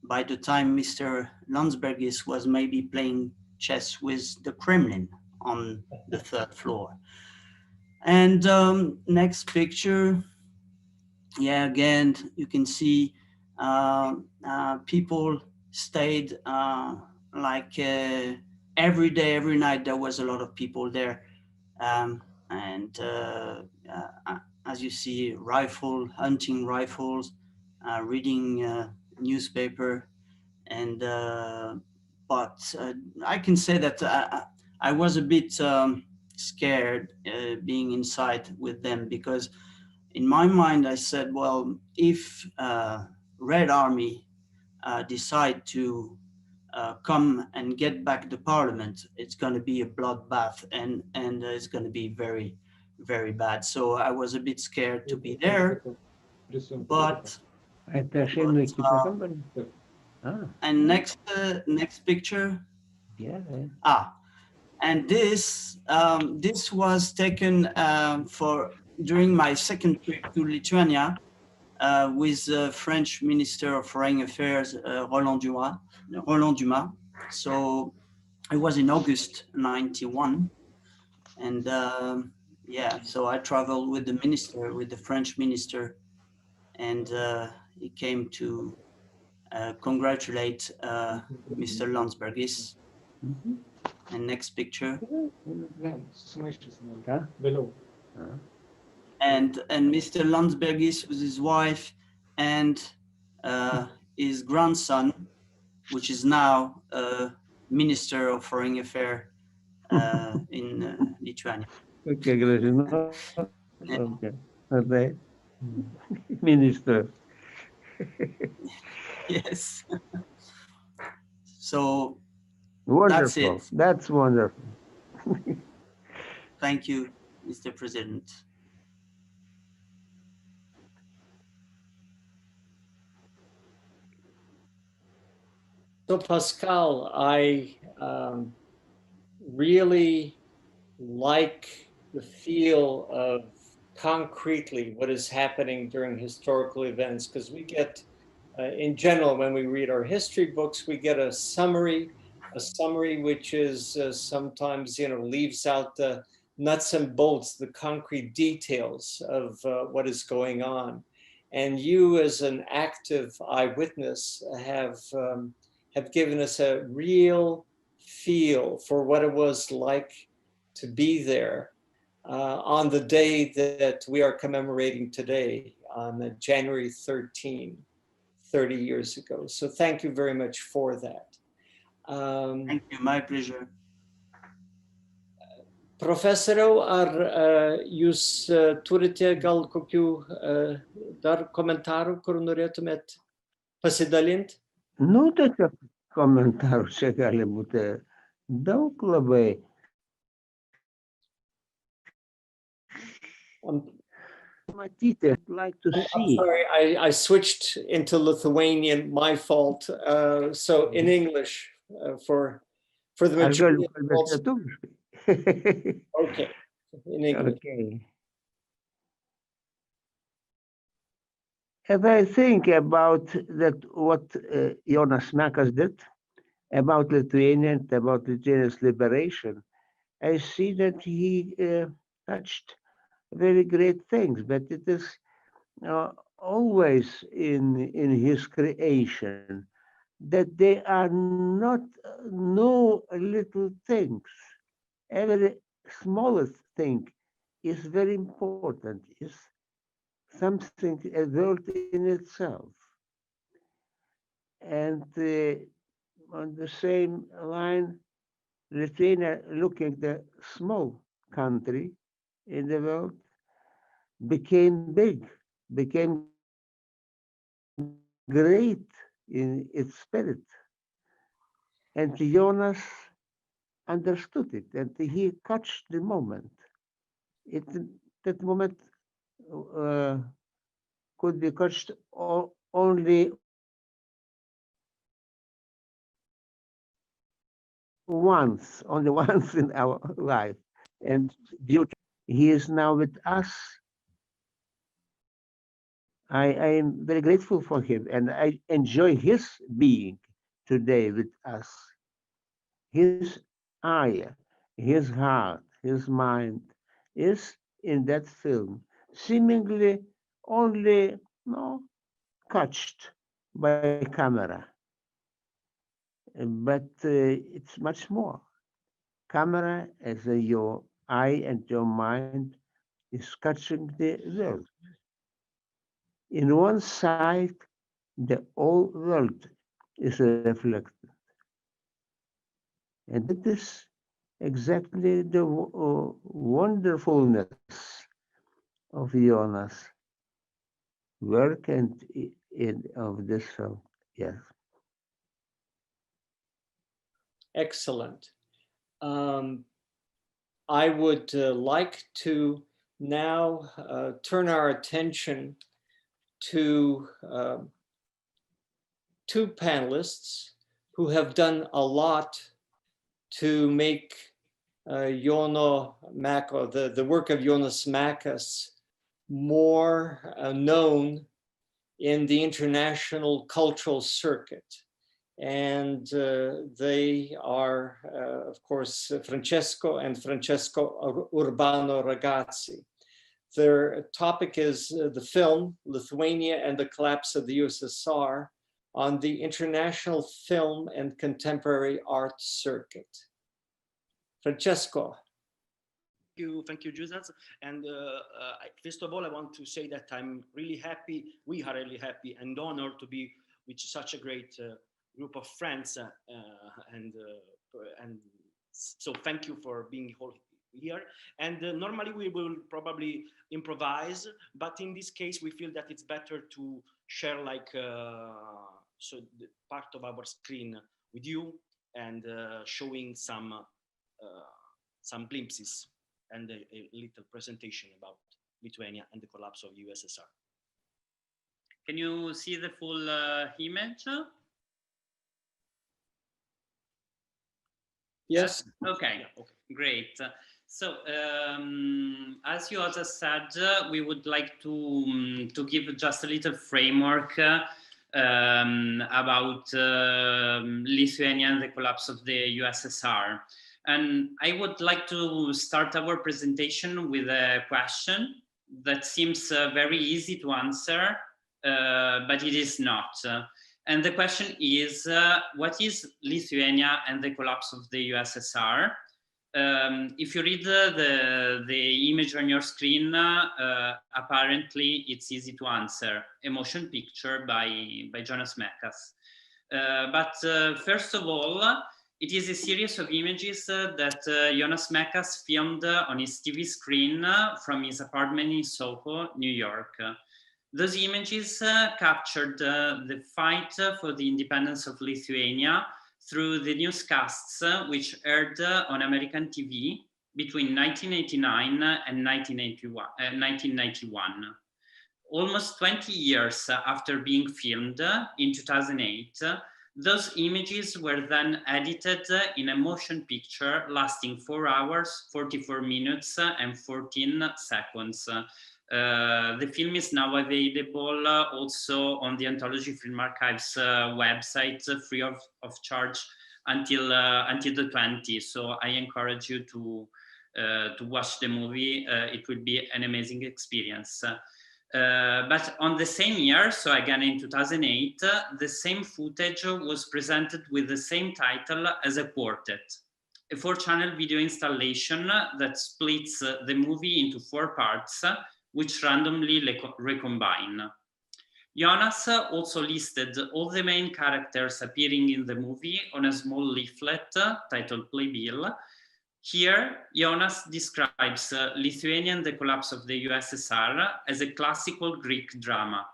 By the time Mr. Landsbergis was maybe playing chess with the Kremlin on the 3rd floor. And next picture, yeah, again, you can see people stayed like every day, every night, there was a lot of people there. And as you see, hunting rifles, reading newspaper, and but I can say that I was a bit scared being inside with them, because in my mind I said, well, if Red Army decide to come and get back the parliament, it's going to be a bloodbath, and it's going to be very, very bad. So I was a bit scared to be there, but and next picture. Yeah. And this was taken during my second trip to Lithuania with French Minister of Foreign Affairs, Roland Dumas. So it was in August 91. And yeah, so I traveled with the minister, with the French minister, and he came to congratulate Mr. Landsbergis. And next picture. Below. And Mr. Landsbergis with his wife and his grandson, which is now Minister of Foreign Affairs in Lithuania. Okay, Grażyna. Okay. Okay. Minister. Yes. So Wonderful. That's it. That's wonderful. Thank you, Mr. President. So Pascal, I really like the feel of concretely what is happening during historical events, because we get, in general, when we read our history books, we get a summary which is sometimes, leaves out the nuts and bolts, the concrete details of what is going on. And you, as an active eyewitness, have given us a real feel for what it was like to be there on the day that we are commemorating today, on January 13, 30 years ago. So thank you very much for that. Thank you, my pleasure. Profesoriau, ar jūs turite gal kokių dar komentarų, kur norėtumėt pasidalinti? Nu, tiesiog komentarų čia gali būti daug labai. Matyti, I'd like to I'm see. sorry, I switched into Lithuanian, my fault. So in English, for the Aš galiu majority. kalbėti lietuviškai. Okay, in English. Okay. As I think about that, what Jonas Mekas did about Lithuania and about Lithuania's liberation, I see that he touched very great things, but it is always in his creation that they are not no little things. Every smallest thing is very important, is something, a world in itself. And on the same line, Lithuania, looking the small country in the world, became big, became great in its spirit. And Jonas understood it, and he catched the moment. That moment could be catched only once in our life. And he is now with us. I am very grateful for him, and I enjoy his being today with us. His eye, his heart, his mind is in that film, seemingly only catched by camera. But it's much more. Camera, as your eye and your mind, is catching the world. In one side, the whole world is reflected. And it is exactly the wonderfulness of Jonas' work and of this film. Yes. Excellent. I would like to now turn our attention to two panelists who have done a lot to make Jonas Mekas, the work of Jonas Mekas, more known in the international cultural circuit. And they are, of course, Francesco and Francesco Urbano Ragazzi. Their topic is the film, Lithuania and the Collapse of the USSR, on the international film and contemporary art circuit. Francesco. Thank you, Jonas. And first of all, I want to say that I'm really happy, we are really happy and honored to be with such a great group of friends. And so thank you for being here. And normally we will probably improvise, but in this case, we feel that it's better to share like so the part of our screen with you and showing some glimpses and a little presentation about Lithuania and the collapse of USSR. Can you see the full image? Yes. Okay, Yeah, okay. Great. So, as you also said, we would like to give just a little framework about Lithuania and the collapse of the USSR. And I would like to start our presentation with a question that seems very easy to answer, but it is not. And the question is, what is Lithuania and the collapse of the USSR? If you read the image on your screen, apparently it's easy to answer. A motion picture by Jonas Mekas. But first of all, it is a series of images that Jonas Mekas filmed on his TV screen from his apartment in Soho, New York. Those images captured the fight for the independence of Lithuania through the newscasts which aired on American TV between 1989 and 1991. Almost 20 years after being filmed in 2008, those images were then edited in a motion picture lasting 4 hours, 44 minutes and 14 seconds. The film is now available also on the Anthology Film Archives website, free of charge until the 20th. So I encourage you to watch the movie. It will be an amazing experience. But on the same year, so again in 2008, the same footage was presented with the same title as a quartet, a 4-channel video installation that splits the movie into 4 parts, which randomly recombine. Jonas also listed all the main characters appearing in the movie on a small leaflet titled Playbill. Here, Jonas describes Lithuania and the collapse of the USSR as a classical Greek drama.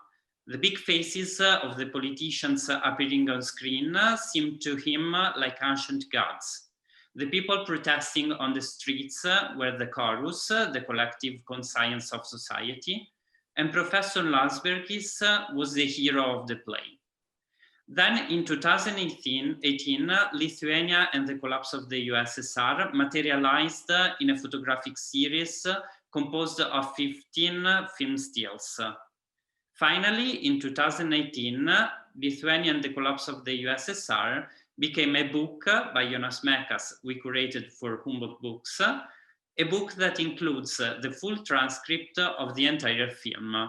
The big faces of the politicians appearing on screen seem to him like ancient gods. The people protesting on the streets were the chorus, the collective conscience of society, and Professor Landsbergis was the hero of the play. Then in 2018, Lithuania and the collapse of the USSR materialized in a photographic series composed of 15 film stills. Finally, in 2018, Lithuania and the collapse of the USSR became a book by Jonas Mekas, we curated for Humboldt Books, a book that includes the full transcript of the entire film.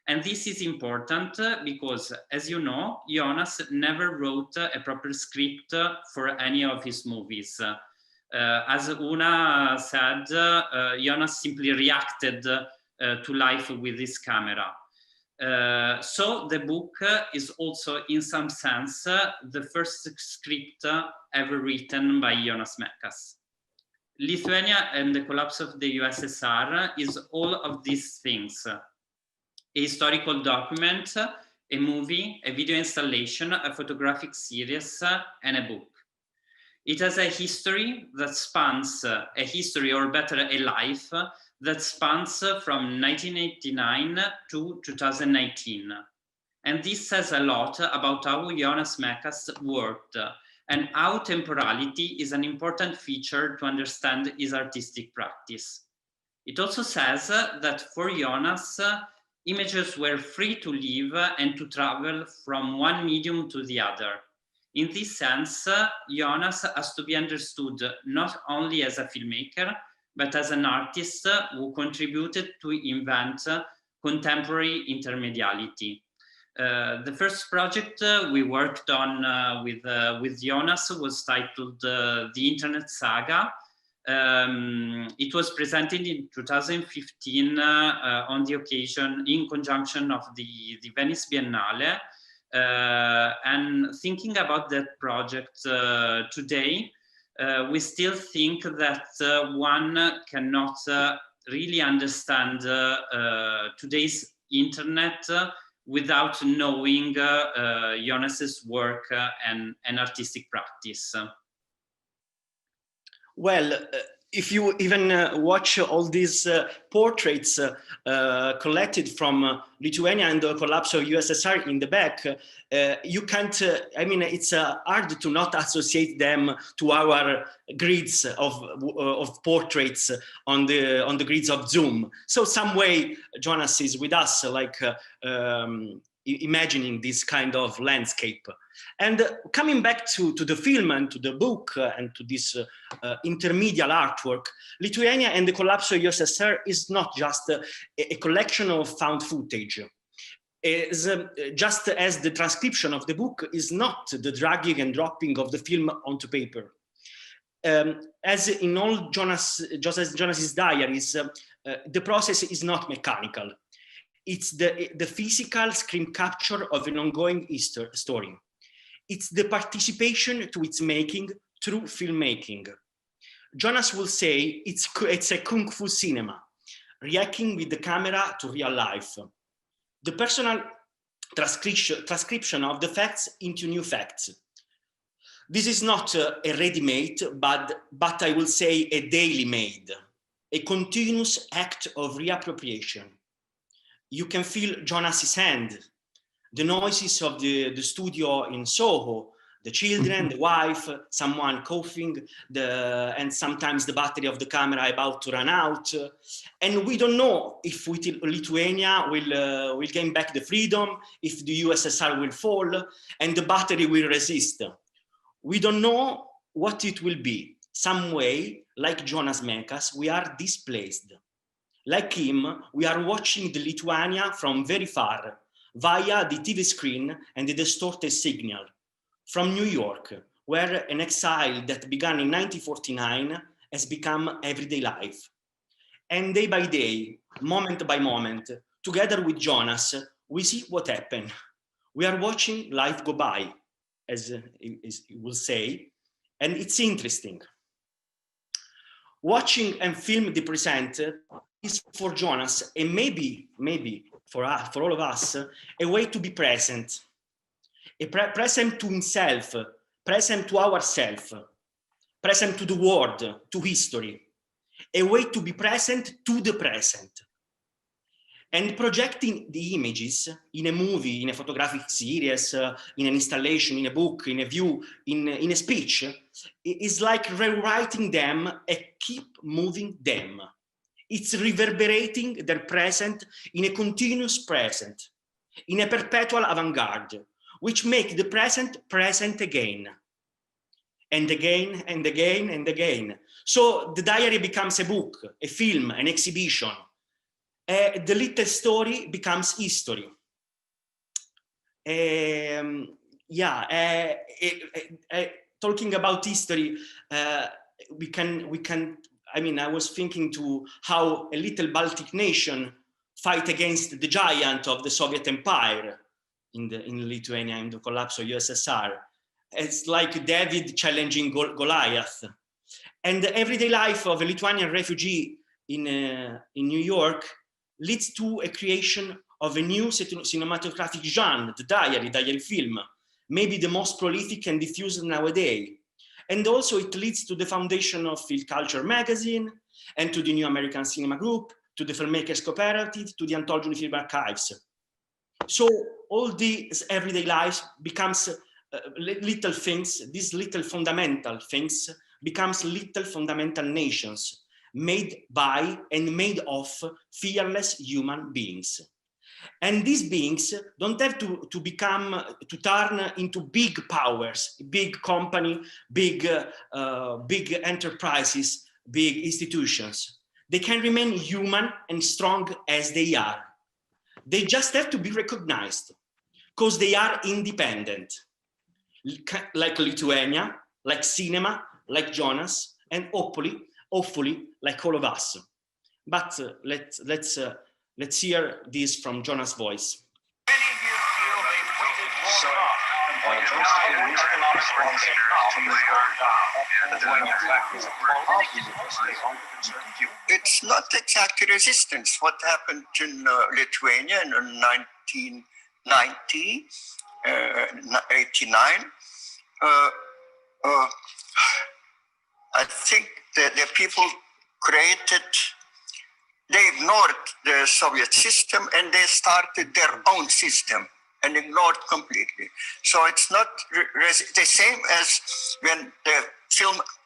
And this is important because, as you know, Jonas never wrote a proper script for any of his movies. As Una said, Jonas simply reacted to life with his camera. So the book is also, in some sense, the first script ever written by Jonas Mekas. Lithuania and the collapse of the USSR is all of these things. A historical document, a movie, a video installation, a photographic series, and a book. It has a history that spans, a history, or better, a life that spans from 1989 to 2019. And this says a lot about how Jonas Mekas worked and how temporality is an important feature to understand his artistic practice. It also says that for Jonas, images were free to live and to travel from one medium to the other. In this sense, Jonas has to be understood not only as a filmmaker, but as an artist who contributed to invent contemporary intermediality. The first project we worked on with Jonas was titled The Internet Saga. It was presented in 2015 on the occasion in conjunction of the Venice Biennale. And thinking about that project today, we still think that one cannot really understand today's internet without knowing Jonas's work and artistic practice. Well, if you even watch all these portraits collected from Lithuania and the collapse of USSR in the back, you can't, I mean, it's hard to not associate them to our grids of portraits on the grids of Zoom. So some way Jonas is with us, like imagining this kind of landscape. And coming back to the film and to the book and to this intermediate artwork, Lithuania and the collapse of USSR is not just a collection of found footage. Is just as the transcription of the book is not the dragging and dropping of the film onto paper. As in all Jonas's diaries, the process is not mechanical. It's the physical screen capture of an ongoing story. It's the participation to its making through filmmaking. Jonas will say it's a kung fu cinema, reacting with the camera to real life. The personal transcription of the facts into new facts. This is not a ready-made, but I will say a daily made, a continuous act of reappropriation. You can feel Jonas's hand, the noises of the studio in Soho, the children, the wife, someone coughing, and sometimes the battery of the camera about to run out. And we don't know if Lithuania will gain back the freedom, if the USSR will fall, and the battery will resist. We don't know what it will be. Some way, like Jonas Mekas, we are displaced. Like him, we are watching the Lithuania from very far, via the TV screen and the distorted signal, from New York, where an exile that began in 1949 has become everyday life. And day by day, moment by moment, together with Jonas, we see what happened. We are watching life go by, as he will say, and it's interesting. Watching and film the present is for Jonas, and maybe for all of us, a way to be present. Present to himself, present to ourselves, present to the world, to history. A way to be present to the present. And projecting the images in a movie, in a photographic series, in an installation, in a book, in a view, in a speech, is like rewriting them and keep moving them. It's reverberating their present in a continuous present, in a perpetual avant-garde, which make the present present again, and again, and again, and again. So the diary becomes a book, a film, an exhibition. The little story becomes history. Talking about history, we can. I mean, I was thinking to how a little Baltic nation fight against the giant of the Soviet Empire in Lithuania in the collapse of USSR. It's like David challenging Goliath. And the everyday life of a Lithuanian refugee in New York leads to a creation of a new cinematographic genre, the diary film, maybe the most prolific and diffused nowadays. And also it leads to the foundation of Field Culture magazine and to the New American Cinema Group, to the Filmmakers Cooperative, to the Anthology Film Archives. So all these everyday lives becomes little things, these little fundamental things becomes little fundamental nations made by and made of fearless human beings. And these beings don't have to turn into big powers, big company, big enterprises, big institutions. They can remain human and strong as they are. They just have to be recognized because they are independent, like Lithuania, like cinema, like Jonas, and hopefully, like all of us. But let's hear this from Jonas' voice. It's not exactly resistance. What happened in Lithuania in 1990, 89, I think the people created, they ignored the Soviet system and they started their own system and ignored completely. So it's not the same as when the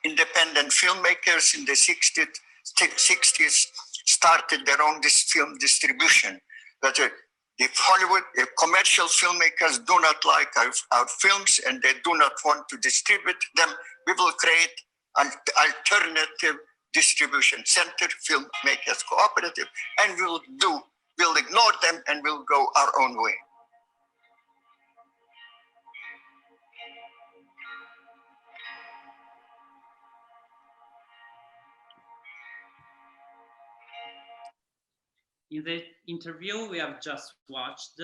independent filmmakers in the 60s started their own film distribution. That if Hollywood, if commercial filmmakers do not like our films and they do not want to distribute them, we will create an alternative distribution center, filmmakers cooperative, and we'll ignore them and we'll go our own way. In the interview we have just watched,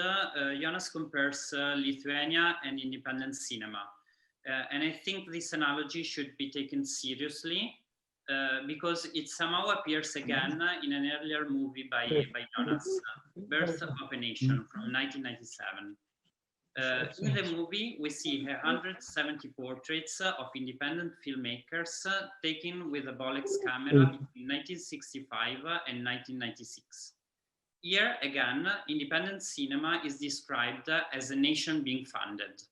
Jonas compares Lithuania and independent cinema. And I think this analogy should be taken seriously because it somehow appears again in an earlier movie by Jonas, Birth of a Nation from 1997. In the movie, we see 170 portraits of independent filmmakers taken with a Bolex camera between 1965 and 1996. Here, again, independent cinema is described as a nation being funded.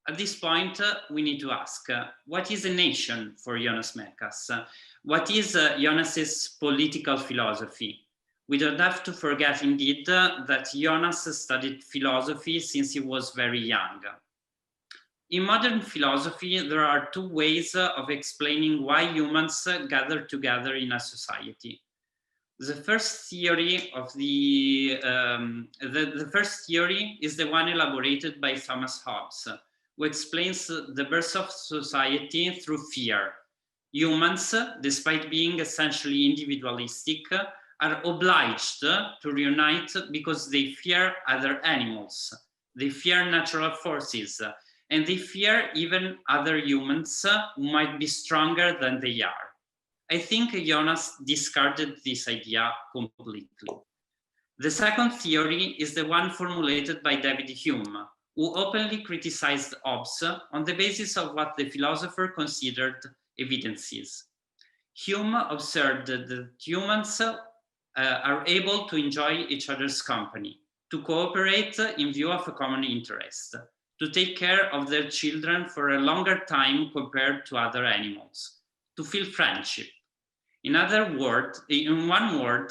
At this point, we need to ask, what is a nation for Jonas Mekas? What is Jonas's political philosophy? We don't have to forget, indeed, that Jonas studied philosophy since he was very young. In modern philosophy, there are two ways of explaining why humans gather together in a society. The first theory of the first theory is the one elaborated by Thomas Hobbes, who explains the birth of society through fear. Humans, despite being essentially individualistic, are obliged to reunite because they fear other animals, they fear natural forces, and they fear even other humans who might be stronger than they are. I think Jonas discarded this idea completely. The second theory is the one formulated by David Hume, who openly criticized Hobbes on the basis of what the philosopher considered evidences. Hume observed that humans are able to enjoy each other's company, to cooperate in view of a common interest, to take care of their children for a longer time compared to other animals, to feel friendship. In one word,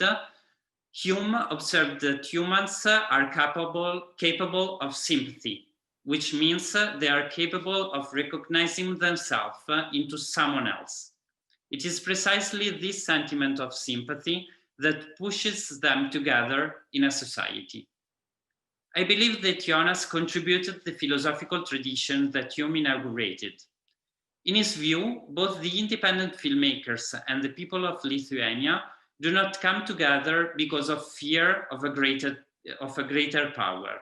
Hume observed that humans are capable of sympathy, which means they are capable of recognizing themselves into someone else. It is precisely this sentiment of sympathy that pushes them together in a society. I believe that Jonas contributed the philosophical tradition that Hume inaugurated. In his view, both the independent filmmakers and the people of Lithuania do not come together because of fear of a greater power,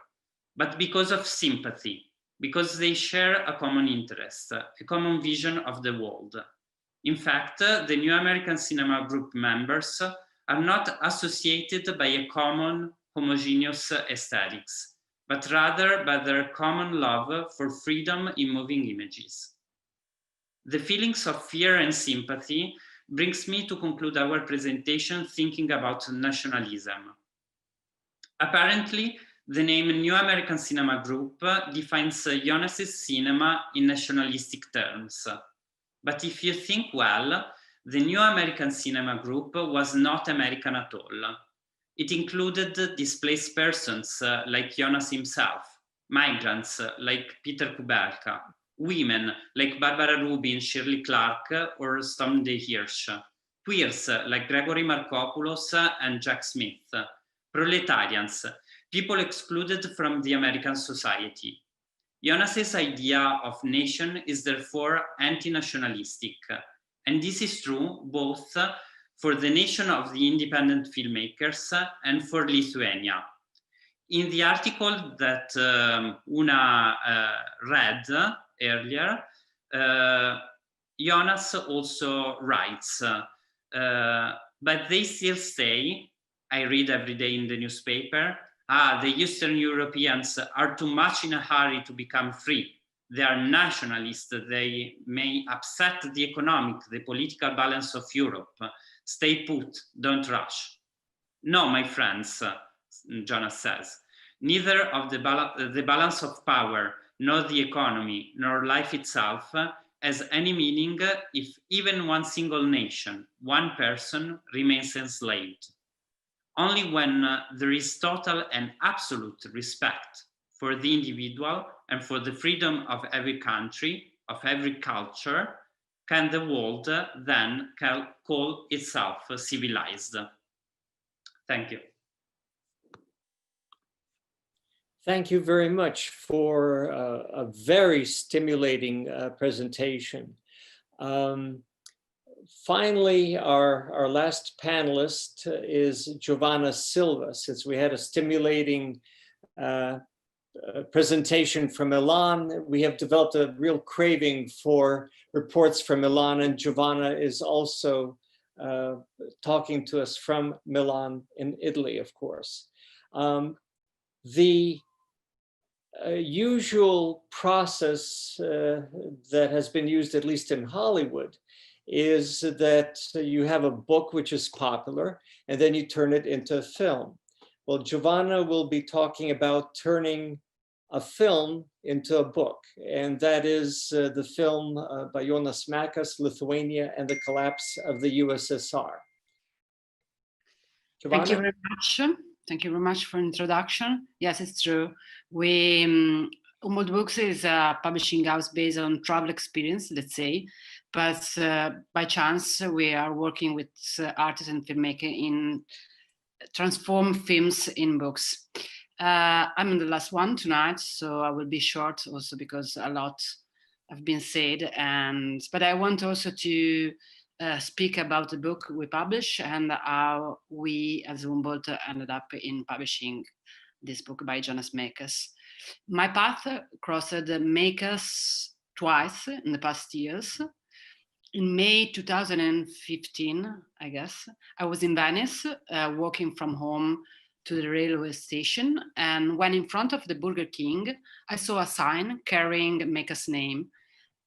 but because of sympathy, because they share a common interest, a common vision of the world. In fact, the New American Cinema Group members are not associated by a common homogeneous aesthetics, but rather by their common love for freedom in moving images. The feelings of fear and sympathy brings me to conclude our presentation thinking about nationalism. Apparently, the name New American Cinema Group defines Jonas's cinema in nationalistic terms. But if you think well, the New American Cinema Group was not American at all. It included displaced persons like Jonas himself, migrants like Peter Kubelka, women like Barbara Rubin, Shirley Clark, or Stormday Hirsch, queers like Gregory Markopoulos and Jack Smith, proletarians, people excluded from the American society. Jonas's idea of nation is therefore anti-nationalistic, and this is true both for the nation of the independent filmmakers and for Lithuania. In the article that Una read earlier, Jonas also writes, but they still say, I read every day in the newspaper, the Eastern Europeans are too much in a hurry to become free. They are nationalists. They may upset the economic, the political balance of Europe. Stay put, don't rush. No, my friends, Jonas says, neither of the balance of power, nor the economy, nor life itself has any meaning if even one single nation, one person remains enslaved. Only when there is total and absolute respect for the individual and for the freedom of every country, of every culture, can the world then call itself civilized. Thank you. Thank you very much for a very stimulating presentation. Finally, our last panelist is Giovanna Silva. Since we had a stimulating presentation from Milan, we have developed a real craving for reports from Milan, and Giovanna is also talking to us from Milan in Italy, of course. The usual process that has been used, at least in Hollywood, is that you have a book which is popular and then you turn it into a film. Well, Giovanna will be talking about turning a film into a book, and that is the film by Jonas Mekas, Lithuania and the Collapse of the USSR. Giovanna? Thank you very much. Thank you very much for introduction. Yes, it's true. Humboldt Books is a publishing house based on travel experience, let's say, but by chance we are working with artists and filmmakers in transform films in books. I'm the last one tonight, so I will be short also because a lot have been said, but I want also to speak about the book we publish and how we as Humboldt ended up in publishing this book by Jonas Mekas. My path crossed Mekas twice in the past years. In May 2015, I guess, I was in Venice, walking from home to the railway station, and when in front of the Burger King, I saw a sign carrying Mekas' name.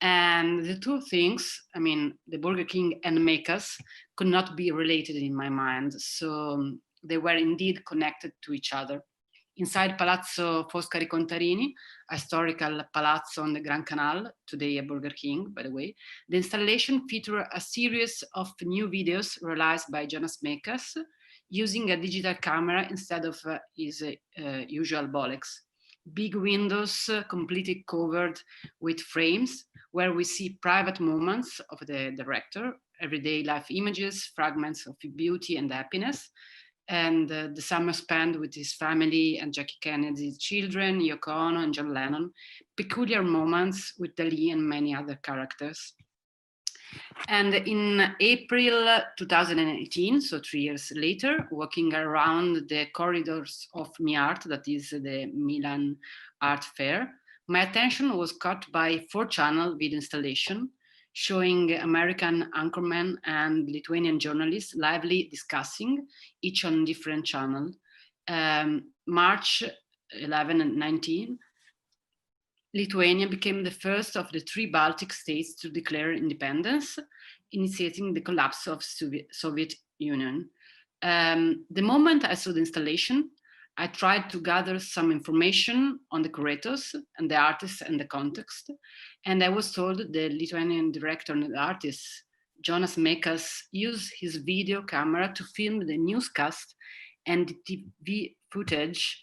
And the two things, I mean, the Burger King and Mekas, could not be related in my mind. So they were indeed connected to each other. Inside Palazzo Foscari Contarini, a historical palazzo on the Grand Canal, today a Burger King, by the way, the installation featured a series of new videos realized by Jonas Mekas using a digital camera instead of his usual Bolex. Big windows completely covered with frames where we see private moments of the director, everyday life images, fragments of beauty and happiness, and the summer spent with his family and Jackie Kennedy's children, Yoko Ono and John Lennon, peculiar moments with Dali and many other characters. And in April 2018, so 3 years later, walking around the corridors of MiArt, that is the Milan Art Fair, my attention was caught by 4-channel video installation showing American anchormen and Lithuanian journalists lively discussing, each on different channel. March 11 and 19, Lithuania became the first of the 3 Baltic states to declare independence, initiating the collapse of Soviet Union. The moment I saw the installation, I tried to gather some information on the curators and the artists and the context, and I was told the Lithuanian director and the artist, Jonas Mekas, used his video camera to film the newscast and the TV footage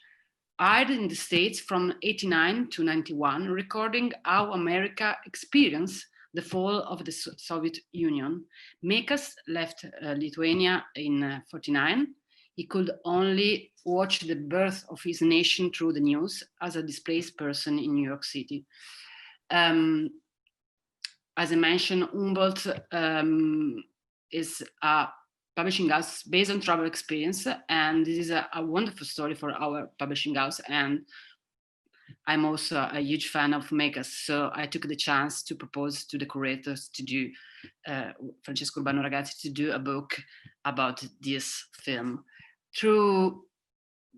aired in the States from 89 to 91, recording how America experienced the fall of the Soviet Union. Mekas left Lithuania in 49. He could only watch the birth of his nation through the news as a displaced person in New York City. As I mentioned, Humboldt is a publishing house based on travel experience, and this is a wonderful story for our publishing house. And I'm also a huge fan of Mekas, so I took the chance to propose to the curators to do, Francesco Urbano Ragazzi, to do a book about this film. Through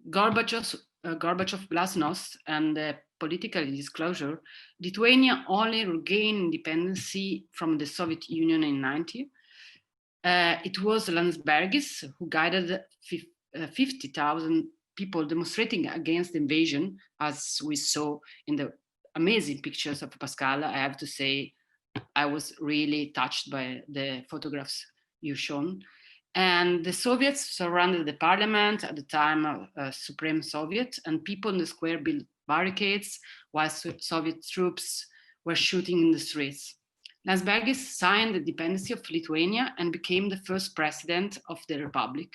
Gorbachev's glasnost and political disclosure, Lithuania only regained independence from the Soviet Union in 1990. It was Landsbergis who guided 50,000 people demonstrating against the invasion, as we saw in the amazing pictures of Pascal. I have to say, I was really touched by the photographs you've shown. And the Soviets surrounded the parliament at the time of Supreme Soviet, and people in the square built barricades while Soviet troops were shooting in the streets. Landsbergis signed the independence of Lithuania and became the first president of the republic.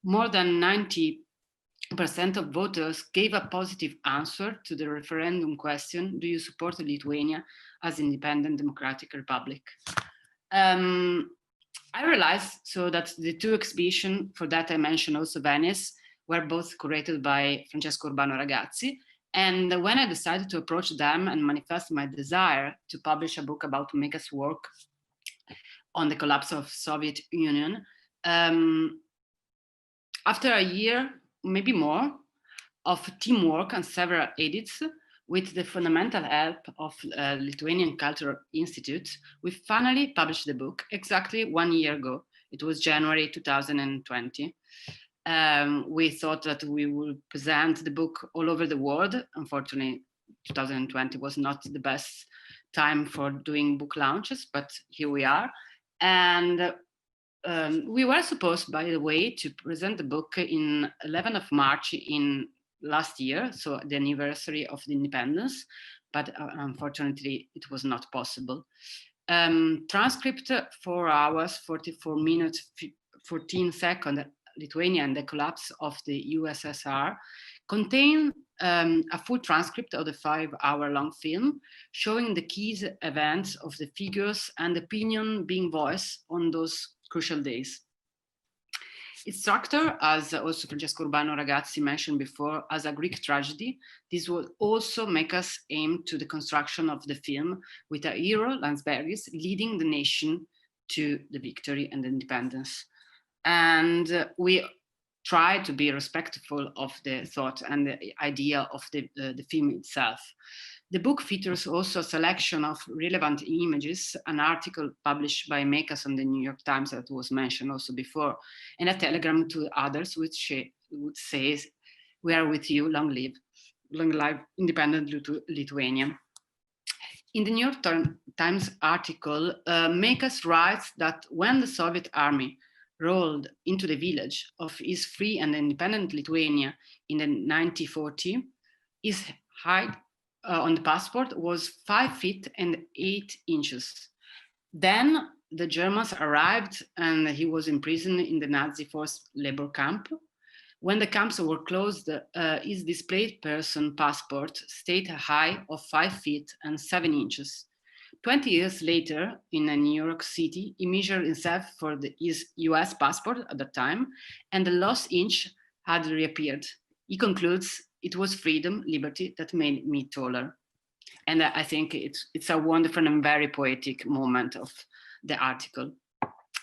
More than 90% of voters gave a positive answer to the referendum question, do you support Lithuania as an independent democratic republic? I realized so that the two exhibitions, for that I mentioned also Venice, were both curated by Francesco Urbano Ragazzi. And when I decided to approach them and manifest my desire to publish a book about Mekas' work on the collapse of Soviet Union, after a year, maybe more, of teamwork and several edits, with the fundamental help of Lithuanian Cultural Institute, we finally published the book exactly 1 year ago. It was January 2020. We thought that we would present the book all over the world. Unfortunately, 2020 was not the best time for doing book launches, but here we are. And we were supposed, by the way, to present the book in 11th of March in last year, so the anniversary of the independence, but unfortunately it was not possible. Transcript 4 hours, 44 minutes, 14 seconds, Lithuania and the collapse of the USSR, contain a full transcript of the 5-hour-long film, showing the key events of the figures and opinion being voiced on those crucial days. Its structure, as also Francesco Urbano Ragazzi mentioned before, as a Greek tragedy, this will also make us aim to the construction of the film with a hero, Landsbergis, leading the nation to the victory and independence. And we try to be respectful of the thought and the idea of the film itself. The book features also a selection of relevant images, an article published by Mekas on the New York Times that was mentioned also before, and a telegram to others which would say, we are with you, long live independent Lithuania. In the New York Times article, Mekas writes that when the Soviet army rolled into the village of his free and independent Lithuania in the 1940, his height on the passport was 5 feet and 8 inches. Then the Germans arrived and he was imprisoned in the Nazi forced labor camp. When the camps were closed, his displaced person passport stayed a height of 5 feet and 7 inches. 20 years later, in New York City, he measured himself for his US passport at that time, and the lost inch had reappeared. He concludes, it was freedom, liberty that made me taller. And I think it's a wonderful and very poetic moment of the article.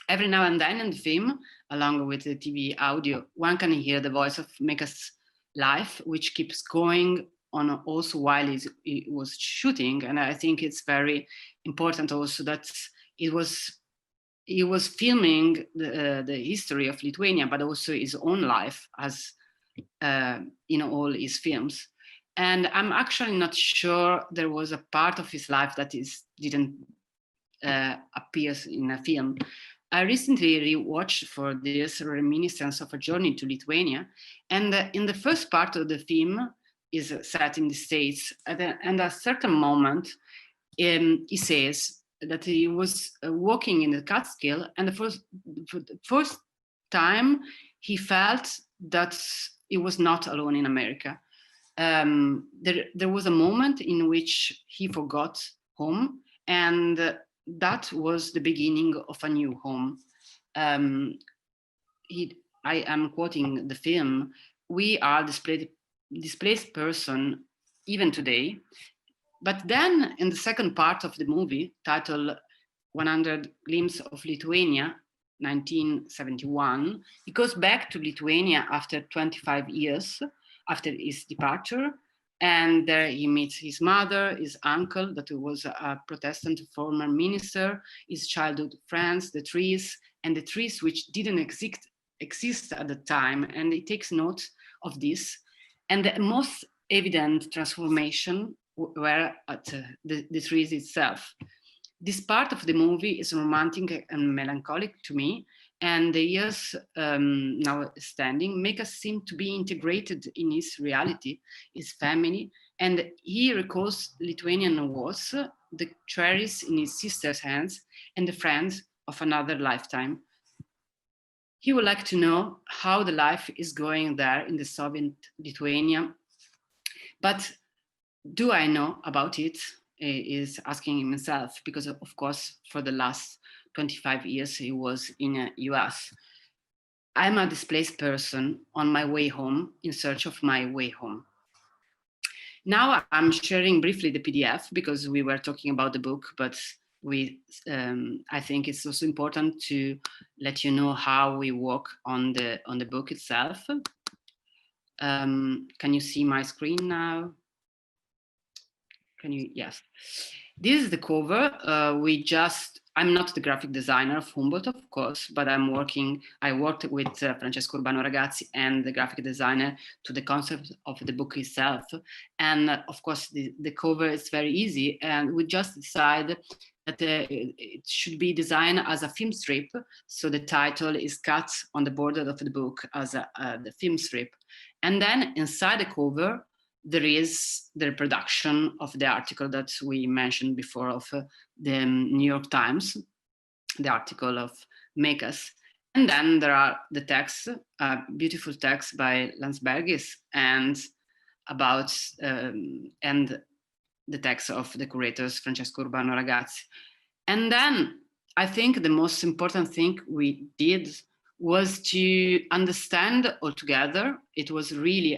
Every now and then in the film, along with the TV audio, one can hear the voice of Mekas' life, which keeps going on also while he was shooting. And I think it's very important also that he was filming the history of Lithuania, but also his own life as in all his films. And I'm actually not sure there was a part of his life that didn't appear in a film. I recently rewatched for this reminiscence of a journey to Lithuania, and in the first part of the film is set in the States, and at a certain moment, he says that he was walking in the Catskill, and for the first time he felt that he was not alone in America. There was a moment in which he forgot home, and that was the beginning of a new home. I am quoting the film, "We are displaced person even today." But then in the second part of the movie, titled 100 Glimpses of Lithuania, 1971, he goes back to Lithuania after 25 years after his departure. And there he meets his mother, his uncle, that was a Protestant former minister, his childhood friends, the trees which didn't exist at the time. And he takes note of this. And the most evident transformation were at the trees itself. This part of the movie is romantic and melancholic to me, and the years now standing make us seem to be integrated in his reality, his family, and he recalls Lithuanian wars, the cherries in his sister's hands, and the friends of another lifetime. He would like to know how the life is going there in the Soviet Lithuania, but do I know about it? Is asking himself, because of course for the last 25 years he was in the US. I'm a displaced person on my way home, in search of my way home. Now I'm sharing briefly the PDF because we were talking about the book, but I think it's also important to let you know how we work on the book itself. Can you see my screen now? Can you? Yes. This is the cover. I'm not the graphic designer of Humboldt, of course, but I worked with Francesco Urbano Ragazzi and the graphic designer to the concept of the book itself. And of course, the cover is very easy. And we just decided that it should be designed as a film strip. So the title is cut on the border of the book as the film strip. And then inside the cover, there is the reproduction of the article that we mentioned before of the New York Times, the article of Mekas. And then there are the texts, beautiful text by Landsbergis, and about and the text of the curators Francesco Urbano Ragazzi. And then I think the most important thing we did was to understand altogether. It was really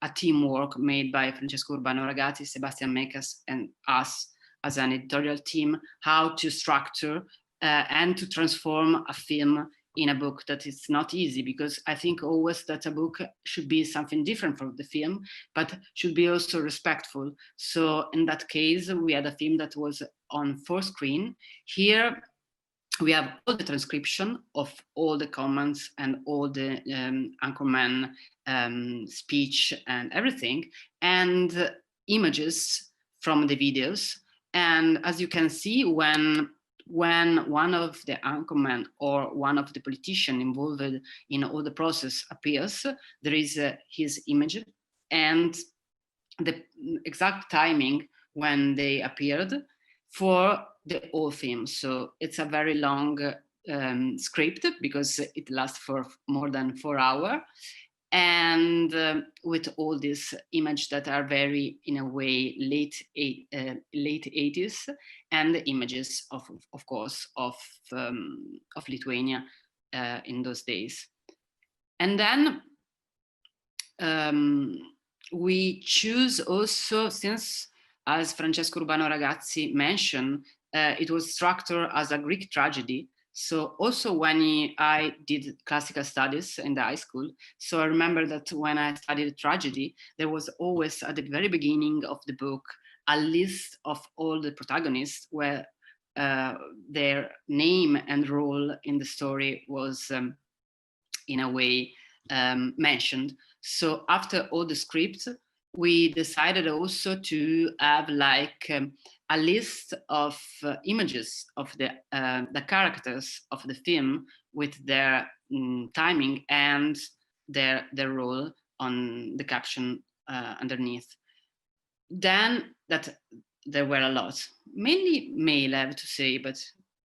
a teamwork made by Francesco Urbano Ragazzi, Sebastian Mekas, and us as an editorial team, how to structure and to transform a film in a book. That is not easy, because I think always that a book should be something different from the film, but should be also respectful. So in that case, we had a film that was on 4 screen. Here, we have all the transcription of all the comments and all the anchorman speech and everything, and images from the videos. And as you can see, when one of the anchormen or one of the politicians involved in all the process appears, there is his image and the exact timing when they appeared for the whole film. So it's a very long script, because it lasts for more than 4 hours, and with all these images that are very, in a way, late 80s, and the images of course of Lithuania in those days. And then we choose also, since, as Francesco Urbano Ragazzi mentioned, it was structured as a Greek tragedy. So also when I did classical studies in the high school, so I remember that when I studied tragedy, there was always at the very beginning of the book a list of all the protagonists where their name and role in the story was in a way mentioned. So after all the scripts, we decided also to have like a list of images of the characters of the film with their timing and their role on the caption underneath. Then that there were a lot, mainly male, I have to say, but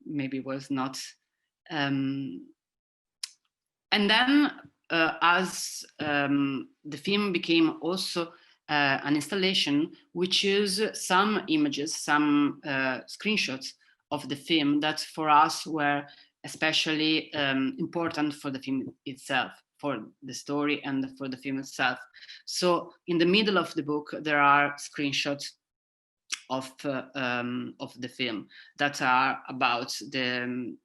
maybe was not. And then as the film became also an installation, we choose some images, some screenshots of the film that for us were especially important for the film itself, for the story and for the film itself. So in the middle of the book, there are screenshots of the film that are about the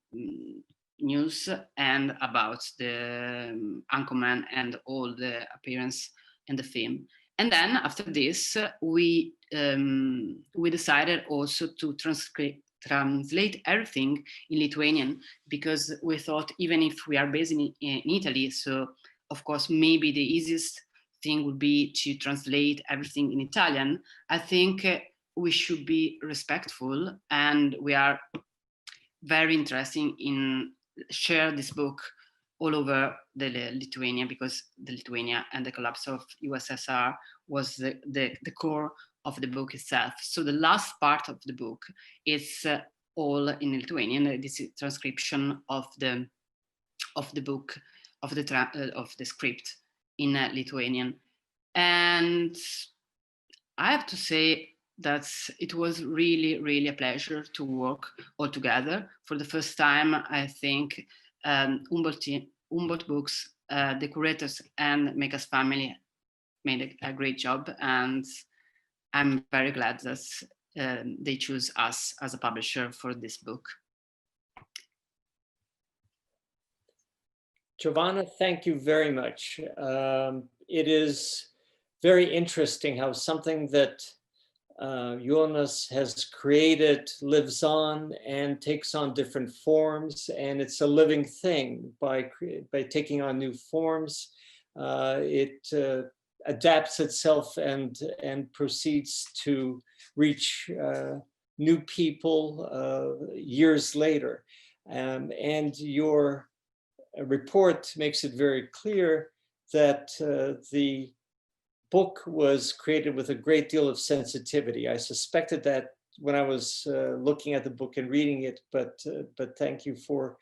news and about the Anchorman and all the appearance in the film. And then after this, we decided also to translate everything in Lithuanian, because we thought, even if we are based in Italy, so of course maybe the easiest thing would be to translate everything in Italian. I think we should be respectful, and we are very interested in share this book all over the Lithuania, because the Lithuania and the collapse of USSR was the core of the book itself. So the last part of the book is all in Lithuanian. This is transcription of the book, of the script in Lithuanian. And I have to say that it was really, really a pleasure to work all together. For the first time, I think Humboldt Books, the curators and Mekas family made a great job, and I'm very glad that they choose us as a publisher for this book. Giovanna, thank you very much. It is very interesting how something that Jonas has created lives on and takes on different forms, and it's a living thing. By taking on new forms, it adapts itself and proceeds to reach new people years later. And your report makes it very clear that the book was created with a great deal of sensitivity. I suspected that when I was looking at the book and reading it, but thank you for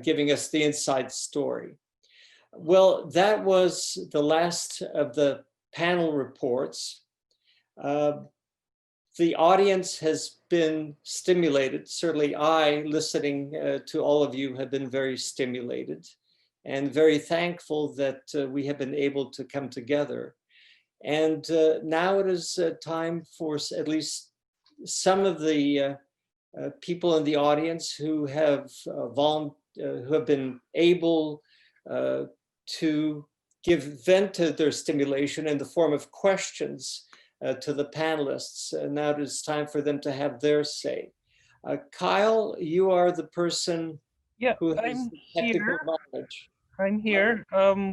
giving us the inside story. Well, that was the last of the panel reports. The audience has been stimulated. Certainly I, listening to all of you, have been very stimulated and very thankful that we have been able to come together. And now it is time for at least some of the people in the audience who have been able to give vent to their stimulation in the form of questions to the panelists. Now it is time for them to have their say. Kyle, you are the person who has technical knowledge. I'm here.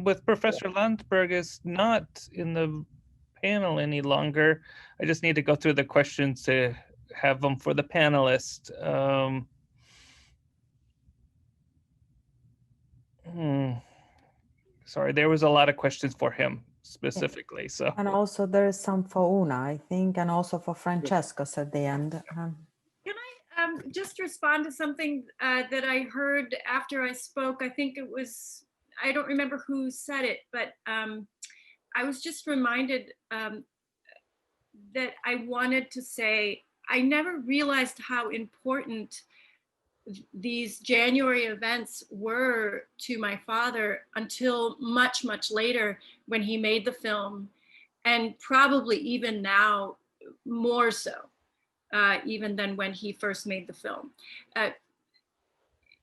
With Professor Landsberg is not in the panel any longer. I just need to go through the questions to have them for the panelists. Sorry, there was a lot of questions for him specifically. So, and also there is some for Una, I think, and also for Francescos at the end. Can I just respond to something that I heard after I spoke? I think it was, I don't remember who said it, but I was just reminded that I wanted to say, I never realized how important these January events were to my father until much, much later when he made the film, and probably even now more so, even than when he first made the film.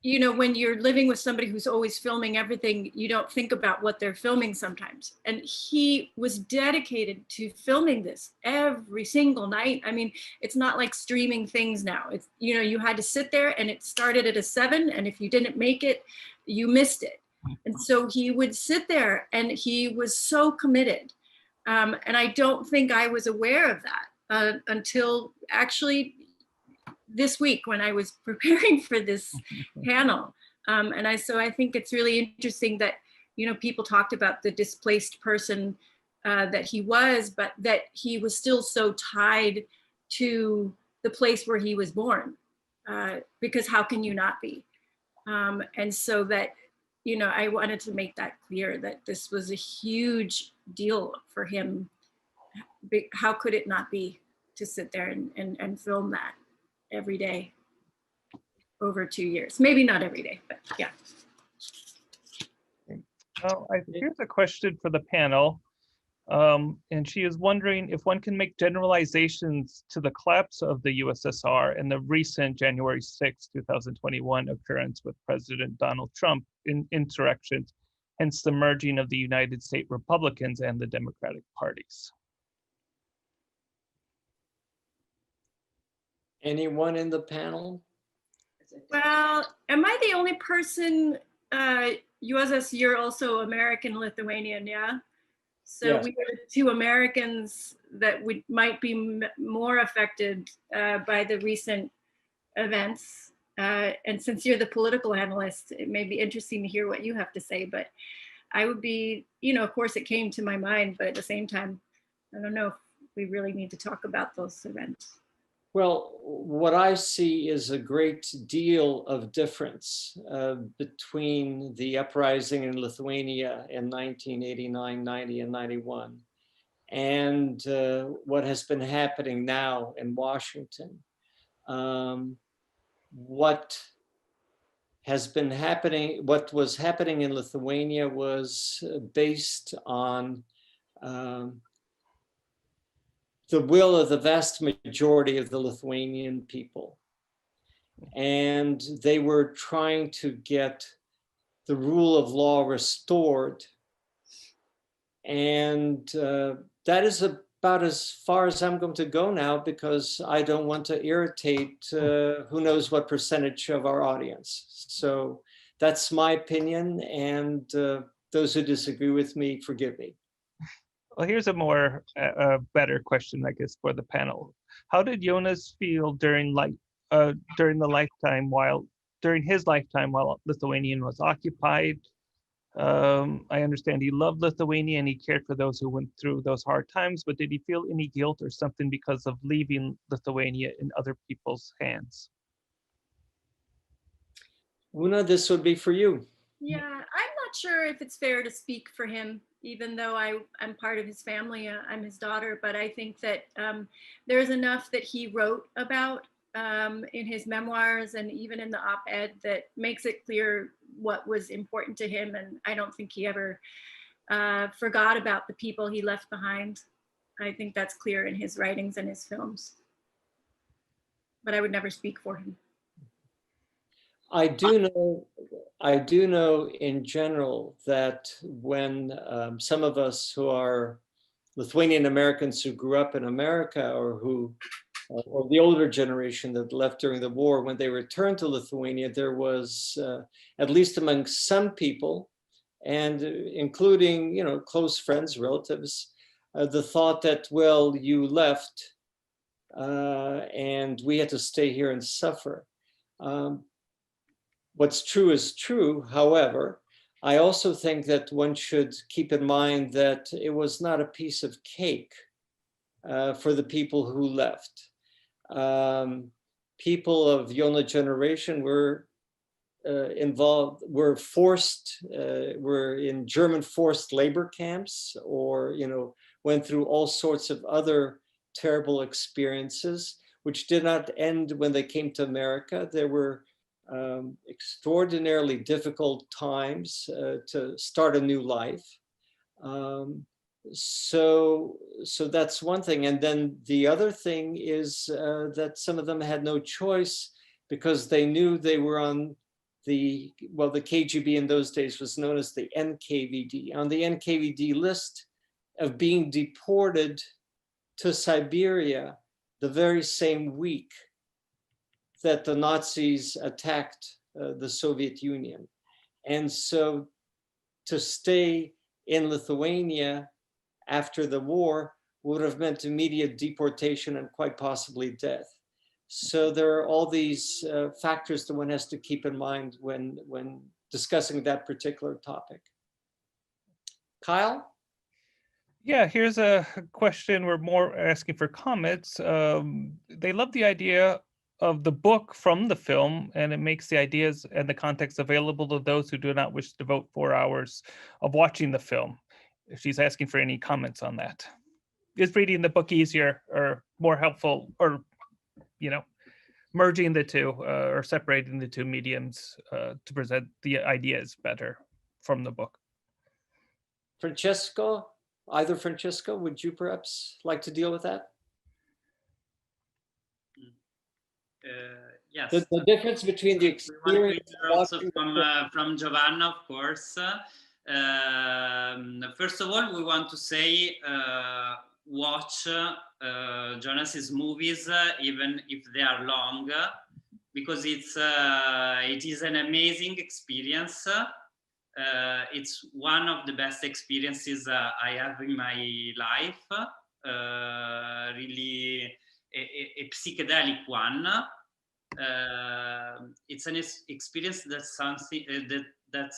You know, when you're living with somebody who's always filming everything, you don't think about what they're filming sometimes. And he was dedicated to filming this every single night. I mean, it's not like streaming things now. It's, you know, you had to sit there and it started at 7, and if you didn't make it, you missed it. And so he would sit there and he was so committed. And I don't think I was aware of that until actually this week when I was preparing for this panel. So I think it's really interesting that, you know, people talked about the displaced person that he was, but that he was still so tied to the place where he was born, because how can you not be? And so that, you know, I wanted to make that clear that this was a huge deal for him. How could it not be to sit there and film that every day over 2 years? Maybe not every day, but yeah. Well, here's a question for the panel. And she is wondering if one can make generalizations to the collapse of the USSR and the recent January 6, 2021 occurrence with President Donald Trump in insurrections, hence the merging of the United States Republicans and the Democratic parties. Anyone in the panel? Well, am I the only person, Juozas, you're also American Lithuanian, yeah? So Yes. we are the two Americans that might be more affected by the recent events. And since you're the political analyst, it may be interesting to hear what you have to say, but I would be, you know, of course it came to my mind, but at the same time, I don't know if we really need to talk about those events. Well, what I see is a great deal of difference between the uprising in Lithuania in 1989, 90, and 91, and what has been happening now in Washington. What was happening in Lithuania was based on the will of the vast majority of the Lithuanian people. And they were trying to get the rule of law restored. And that is about as far as I'm going to go now, because I don't want to irritate who knows what percentage of our audience. So that's my opinion, and those who disagree with me, forgive me. Well, here's a more better question, I guess, for the panel. How did Jonas feel during his lifetime while Lithuania was occupied? I understand he loved Lithuania and he cared for those who went through those hard times, but did he feel any guilt or something because of leaving Lithuania in other people's hands? Una, this would be for you. Yeah, I'm not sure if it's fair to speak for him, even though I'm part of his family. I'm his daughter, but I think that there's enough that he wrote about in his memoirs and even in the op-ed that makes it clear what was important to him. And I don't think he ever forgot about the people he left behind. I think that's clear in his writings and his films. But I would never speak for him. I do know in general that when some of us who are Lithuanian Americans who grew up in America, or the older generation that left during the war, when they returned to Lithuania, there was, at least among some people, and including, close friends, relatives, the thought that, well, you left and we had to stay here and suffer. What's true is true. However, I also think that one should keep in mind that it was not a piece of cake for the people who left. People of Jona generation were involved, were in German forced labor camps, or went through all sorts of other terrible experiences, which did not end when they came to America. There were extraordinarily difficult times to start a new life. So that's one thing. And then the other thing is that some of them had no choice, because they knew they were on the KGB in those days was known as the NKVD, on the NKVD list of being deported to Siberia the very same week that the Nazis attacked the Soviet Union. And so to stay in Lithuania after the war would have meant immediate deportation and quite possibly death. So there are all these factors that one has to keep in mind when discussing that particular topic. Kyle? Yeah, here's a question. We're more asking for comments. They love the idea of the book from the film, and it makes the ideas and the context available to those who do not wish to devote 4 hours of watching the film. She's asking for any comments on that. Is reading the book easier or more helpful, or, you know, merging the two or separating the two mediums to present the ideas better from the book? Francesco, would you perhaps like to deal with that? Yes. The difference between the experience also from Giovanna, of course. First of all, we want to say watch Jonas's movies, even if they are long, because it is an amazing experience. It's one of the best experiences I have in my life. Really a psychedelic one. It's an experience that's something that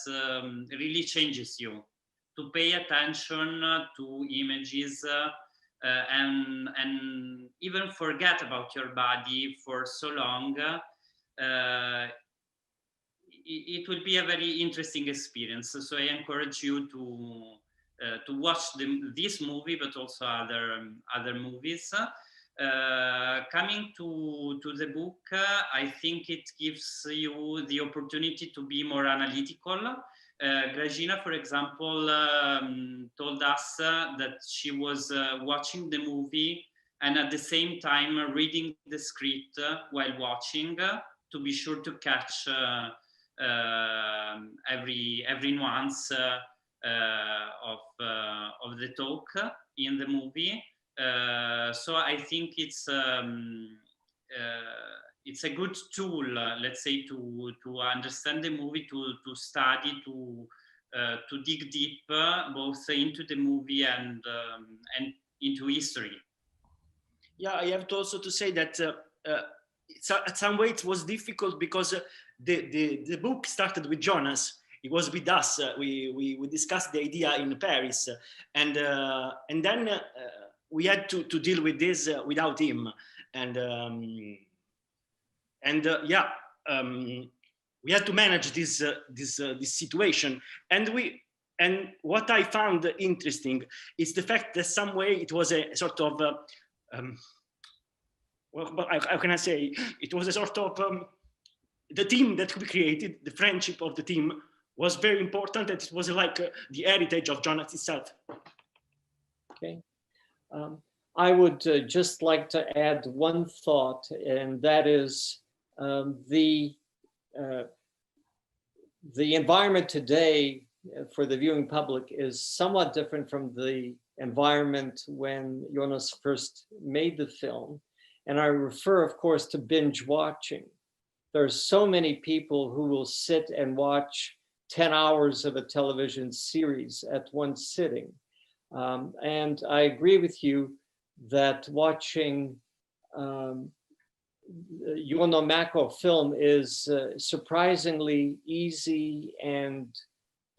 really changes you. To pay attention to images and even forget about your body for so long. It will be a very interesting experience. So I encourage you to watch this movie, but also other movies. Coming to the book, I think it gives you the opportunity to be more analytical. Grażyna, for example, told us that she was watching the movie and at the same time reading the script while watching to be sure to catch every nuance of the talk in the movie. So I think it's a good tool, let's say, to understand the movie, to study, to dig deep, both into the movie and into history. Yeah, I have to also to say that at some way it was difficult because the book started with Jonas. It was with us. We discussed the idea in Paris, and then we had to deal with this without him, we had to manage this situation, and what I found interesting is the fact that some way it was a sort of how can I say? It was a sort of the team that we created, the friendship of the team was very important, and it was like the heritage of Jonas itself. Okay. I would just like to add one thought, and that is the environment today for the viewing public is somewhat different from the environment when Jonas first made the film. And I refer, of course, to binge watching. There's so many people who will sit and watch 10 hours of a television series at one sitting. And I agree with you that watching Jonas Mekas film is surprisingly easy and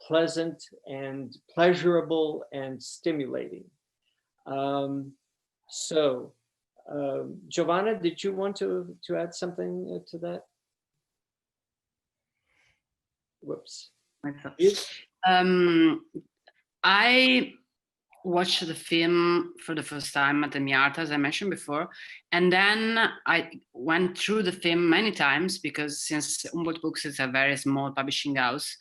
pleasant and pleasurable and stimulating. Giovanna, did you want to add something to that? Whoops. I watched the film for the first time at the MIARTA, as I mentioned before, and then I went through the film many times because since Humboldt Books is a very small publishing house,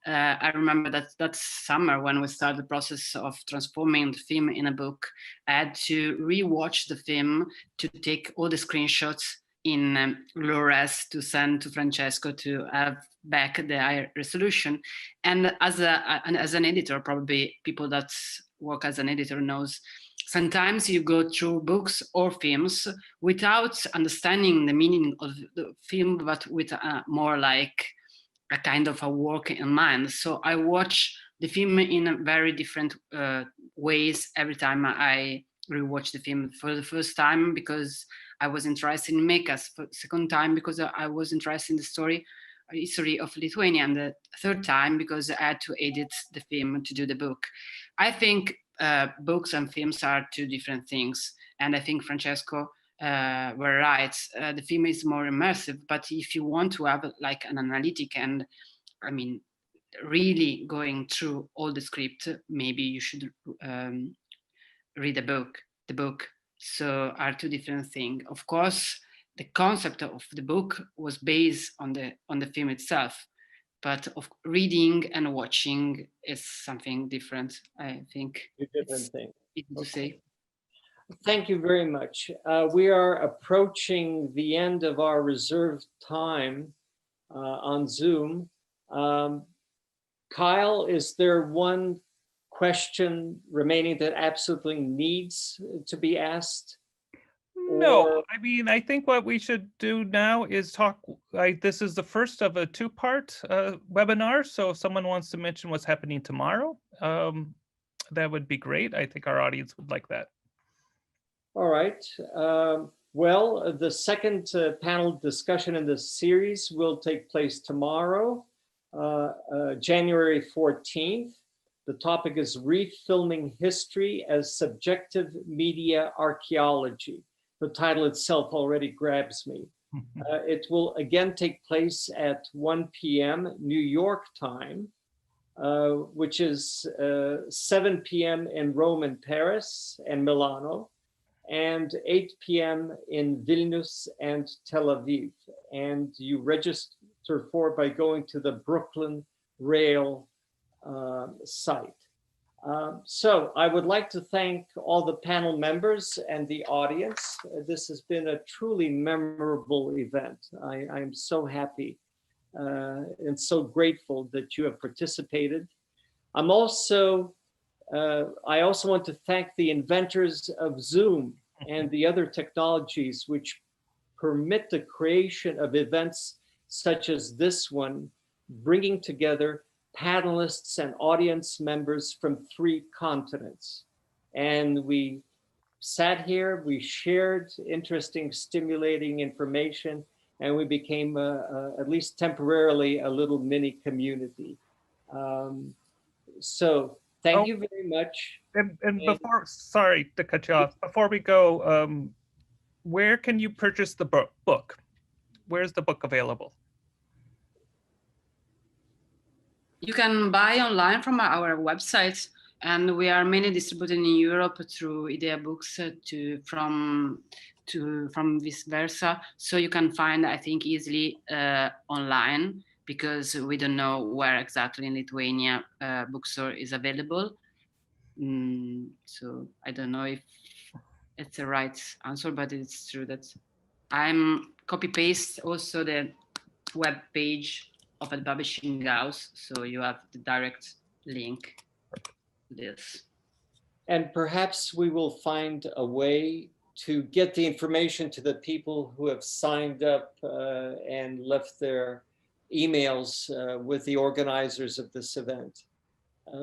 I remember that summer when we started the process of transforming the film in a book, I had to rewatch the film to take all the screenshots in low-res to send to Francesco to have back the high resolution. And as an editor, probably people that work as an editor knows, sometimes you go through books or films without understanding the meaning of the film, but with more like a kind of a work in mind. So I watch the film in a very different ways every time I rewatch the film. For the first time, because I was interested in Mekas. For the second time, because I was interested in the history of Lithuania. And the third time, because I had to edit the film to do the book. I think books and films are two different things. And I think Francesco were right. The film is more immersive, but if you want to have like an analytic and, I mean, really going through all the script, maybe you should read the book. So are two different things. Of course, the concept of the book was based on the film itself, but of reading and watching is something different. I think Two different things. Easy to say. Thank you very much. We are approaching the end of our reserved time on Zoom. Kyle, is there one question remaining that absolutely needs to be asked? No, I mean, I think what we should do now is talk, this is the first of a two-part webinar. So if someone wants to mention what's happening tomorrow, that would be great. I think our audience would like that. All right. Well, the second panel discussion in this series will take place tomorrow, January 14th. The topic is Refilming History as Subjective Media Archaeology. The title itself already grabs me. It will again take place at 1 p.m. New York time, which is 7 p.m. in Rome and Paris and Milano, and 8 p.m. in Vilnius and Tel Aviv. And you register for it by going to the Brooklyn Rail site. So I would like to thank all the panel members and the audience. This has been a truly memorable event. I am so happy and so grateful that you have participated. I also want to thank the inventors of Zoom and the other technologies which permit the creation of events such as this one, bringing together panelists and audience members from 3 continents. And we sat here, we shared interesting, stimulating information, and we became, at least temporarily, a little mini community. So thank you very much. And before, sorry to cut you off, before we go, where can you purchase the book? Where's the book available? You can buy online from our website, and we are mainly distributed in Europe through Idea Books from vice versa. So you can find, I think, easily online, because we don't know where exactly in Lithuania bookstore is available. So I don't know if it's the right answer, but it's true that I'm copy paste also the web page of a publishing house, so you have the direct link to this. And perhaps we will find a way to get the information to the people who have signed up and left their emails with the organizers of this event.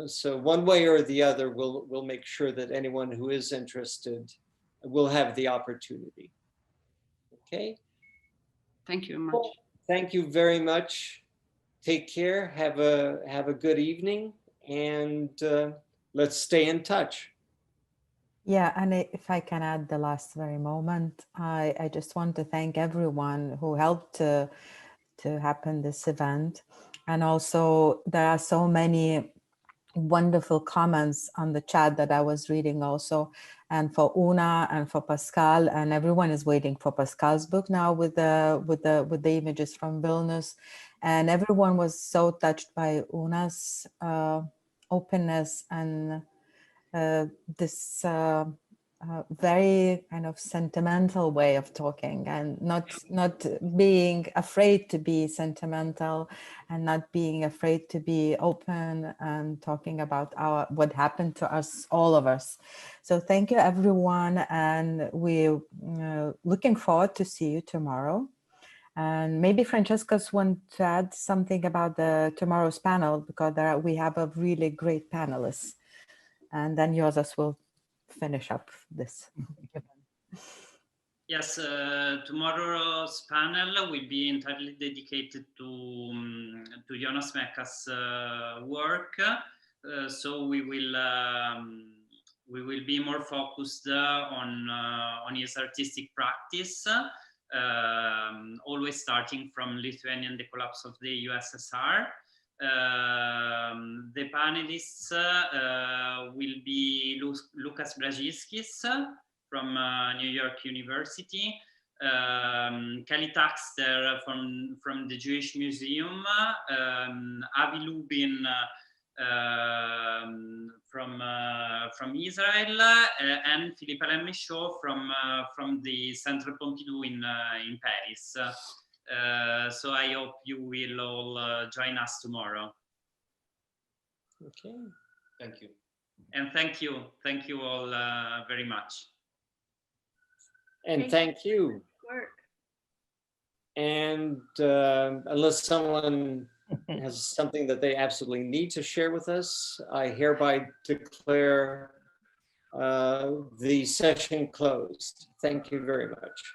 So one way or the other, we'll make sure that anyone who is interested will have the opportunity. Okay. Thank you very much. Well, thank you very much. Take care. Have a good evening, and let's stay in touch. Yeah, and if I can add the last very moment, I just want to thank everyone who helped to happen this event. And also there are so many wonderful comments on the chat that I was reading also, and for Una and for Pascal, and everyone is waiting for Pascal's book now with the images from Vilnius, and everyone was so touched by Una's openness and this very kind of sentimental way of talking, and not being afraid to be sentimental, and not being afraid to be open and talking about what happened to us, all of us. So thank you everyone, and we're looking forward to see you tomorrow. And maybe Francesca's want to add something about the tomorrow's panel, because we have a really great panelists. And then Jonas will finish up this. Yes, tomorrow's panel will be entirely dedicated to Jonas Mekas' work. So we will be more focused on his artistic practice, always starting from Lithuania and the collapse of the USSR. The panelists will be Lukas Braziskis from New York University, Kelly Taxter from the Jewish Museum, Avi Lubin from Israel, and Philippe Alain Michaud from the Centre Pompidou in Paris. So I hope you will all join us tomorrow. Okay, thank you. And thank you all very much. And thank you. Work. And unless someone has something that they absolutely need to share with us, I hereby declare the session closed. Thank you very much.